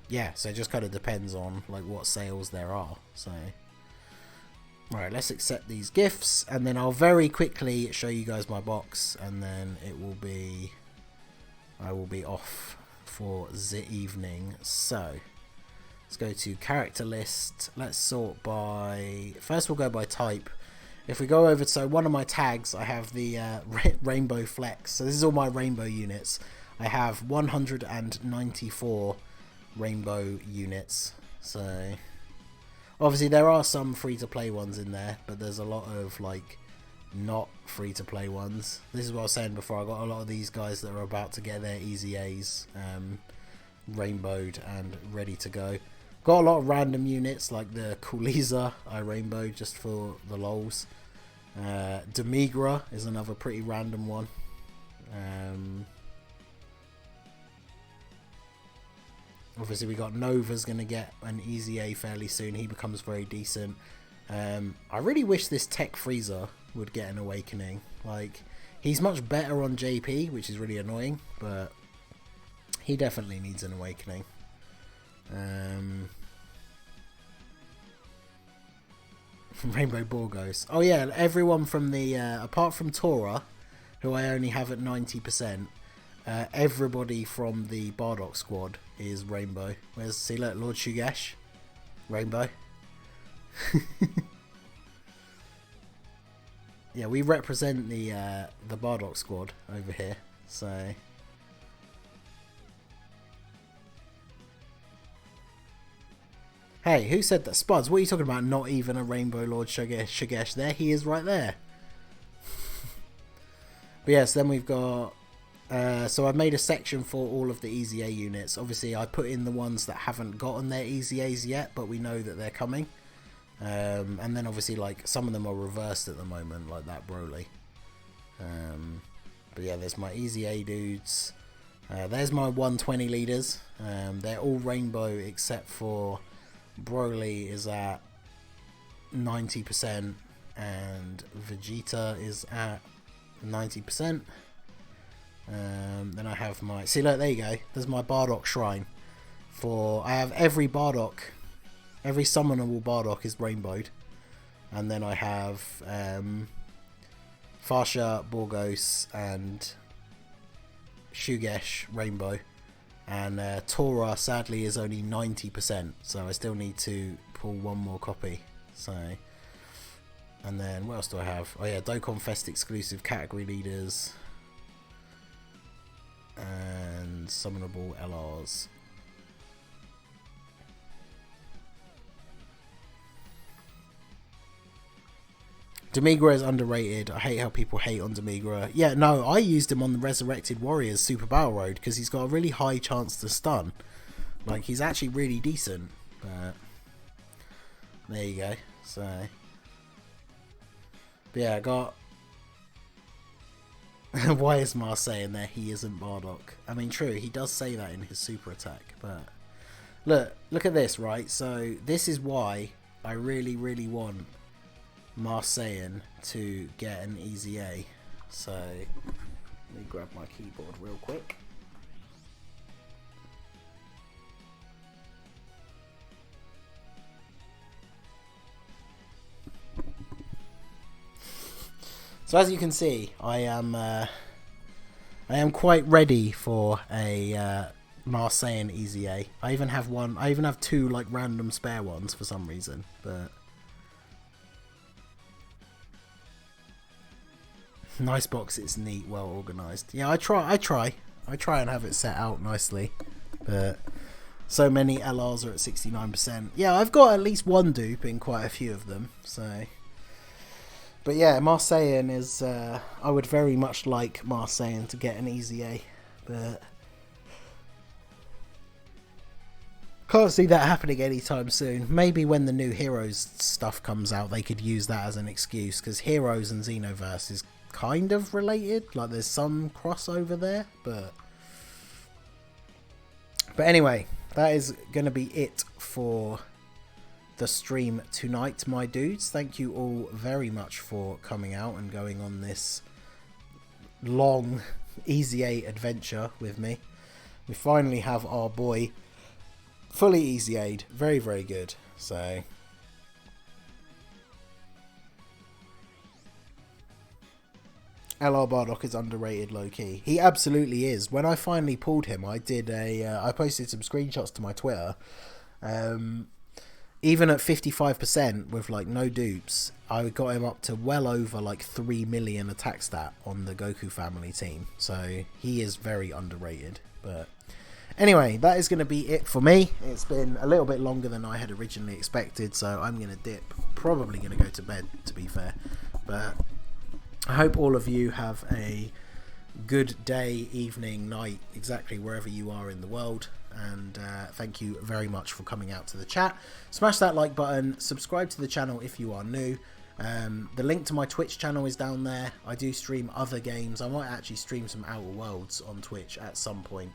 yeah, so it just kind of depends on like what sales there are. So right, let's accept these gifts, and then I'll very quickly show you guys my box, and then I will be off for the evening. So let's go to character list. Let's sort by... First we'll go by type. If we go over to one of my tags, I have the Rainbow Flex. So this is all my rainbow units. I have 194 rainbow units. So obviously there are some free-to-play ones in there, but there's a lot of like not free-to-play ones. This is what I was saying before. I got a lot of these guys that are about to get their EZAs rainbowed and ready to go. Got a lot of random units like the Cooliza I rainbowed just for the lols. Demigra is another pretty random one. Obviously we got Nova's going to get an EZA fairly soon. He becomes very decent. I really wish this Tech Freezer would get an awakening. Like, he's much better on JP, which is really annoying, but he definitely needs an awakening. Rainbow Borgos. Oh yeah, everyone from the apart from Tora, who I only have at 90%. Everybody from the Bardock squad is Rainbow. Where's, see, look, Lord Shugesh, Rainbow. Yeah, we represent the Bardock squad over here. So. Hey, who said that? Spuds, what are you talking about? Not even a Rainbow Lord Shugesh. There he is right there. But yes, then we've got... so I've made a section for all of the EZA units. Obviously, I put in the ones that haven't gotten their EZAs yet, but we know that they're coming. And then obviously, like, some of them are reversed at the moment, like that Broly. But yeah, there's my EZA dudes. There's my 120 leaders. They're all rainbow except for Broly is at 90% and Vegeta is at 90%. Then I have my... See, look, there you go. There's my Bardock shrine. I have every Bardock... Every summonable Bardock is rainbowed. And then I have Farsha, Borgos, and Shugesh rainbow. And Tora, sadly, is only 90%. So I still need to pull one more copy. So... And then, what else do I have? Oh yeah, Dokkan Fest exclusive category leaders. And summonable LRs. Demigra is underrated. I hate how people hate on Demigra. Yeah, no, I used him on the Resurrected Warriors Super Battle Road because he's got a really high chance to stun. Like, he's actually really decent. But there you go. So, but yeah, I got... Why is Mars saying there he isn't Bardock? I mean, true, he does say that in his super attack, but... Look at this, right? So, this is why I really, really want Marseillan to get an EZA. So, let me grab my keyboard real quick. So as you can see, I am quite ready for a Marseillan EZA. I even have one. I even have two like random spare ones for some reason, but nice box. It's neat, well organized. Yeah, I try and have it set out nicely, but so many LRs are at 69%. Yeah, I've got at least one dupe in quite a few of them, so. But yeah, Marseillan is... I would very much like Marseillan to get an EZA, but... Can't see that happening anytime soon. Maybe when the new Heroes stuff comes out, they could use that as an excuse, because Heroes and Xenoverse is kind of related. Like, there's some crossover there, but... But anyway, that is going to be it for the stream tonight, my dudes. Thank you all very much for coming out and going on this long EZA adventure with me. We finally have our boy fully EZA'd. Very, very good. So LR Bardock is underrated low-key. He absolutely is. When I finally pulled him, I did I posted some screenshots to my Twitter. Even at 55% with like no dupes, I got him up to well over like 3 million attack stat on the Goku family team. So he is very underrated. But anyway, that is going to be it for me. It's been a little bit longer than I had originally expected, so I'm going to dip. Probably going to go to bed, to be fair. But I hope all of you have a good day, evening, night, exactly wherever you are in the world. And thank you very much for coming out to the chat. Smash that like button, subscribe to the channel if you are new. The link to my Twitch channel is down there. I do stream other games. I might actually stream some Outer Worlds on Twitch at some point.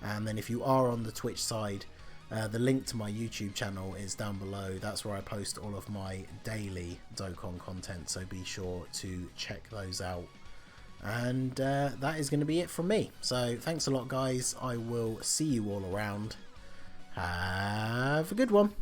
And then if you are on the Twitch side, the link to my YouTube channel is down below. That's where I post all of my daily Dokkan content, so be sure to check those out. And that is going to be it from me. So thanks a lot, guys. I will see you all around. Have a good one.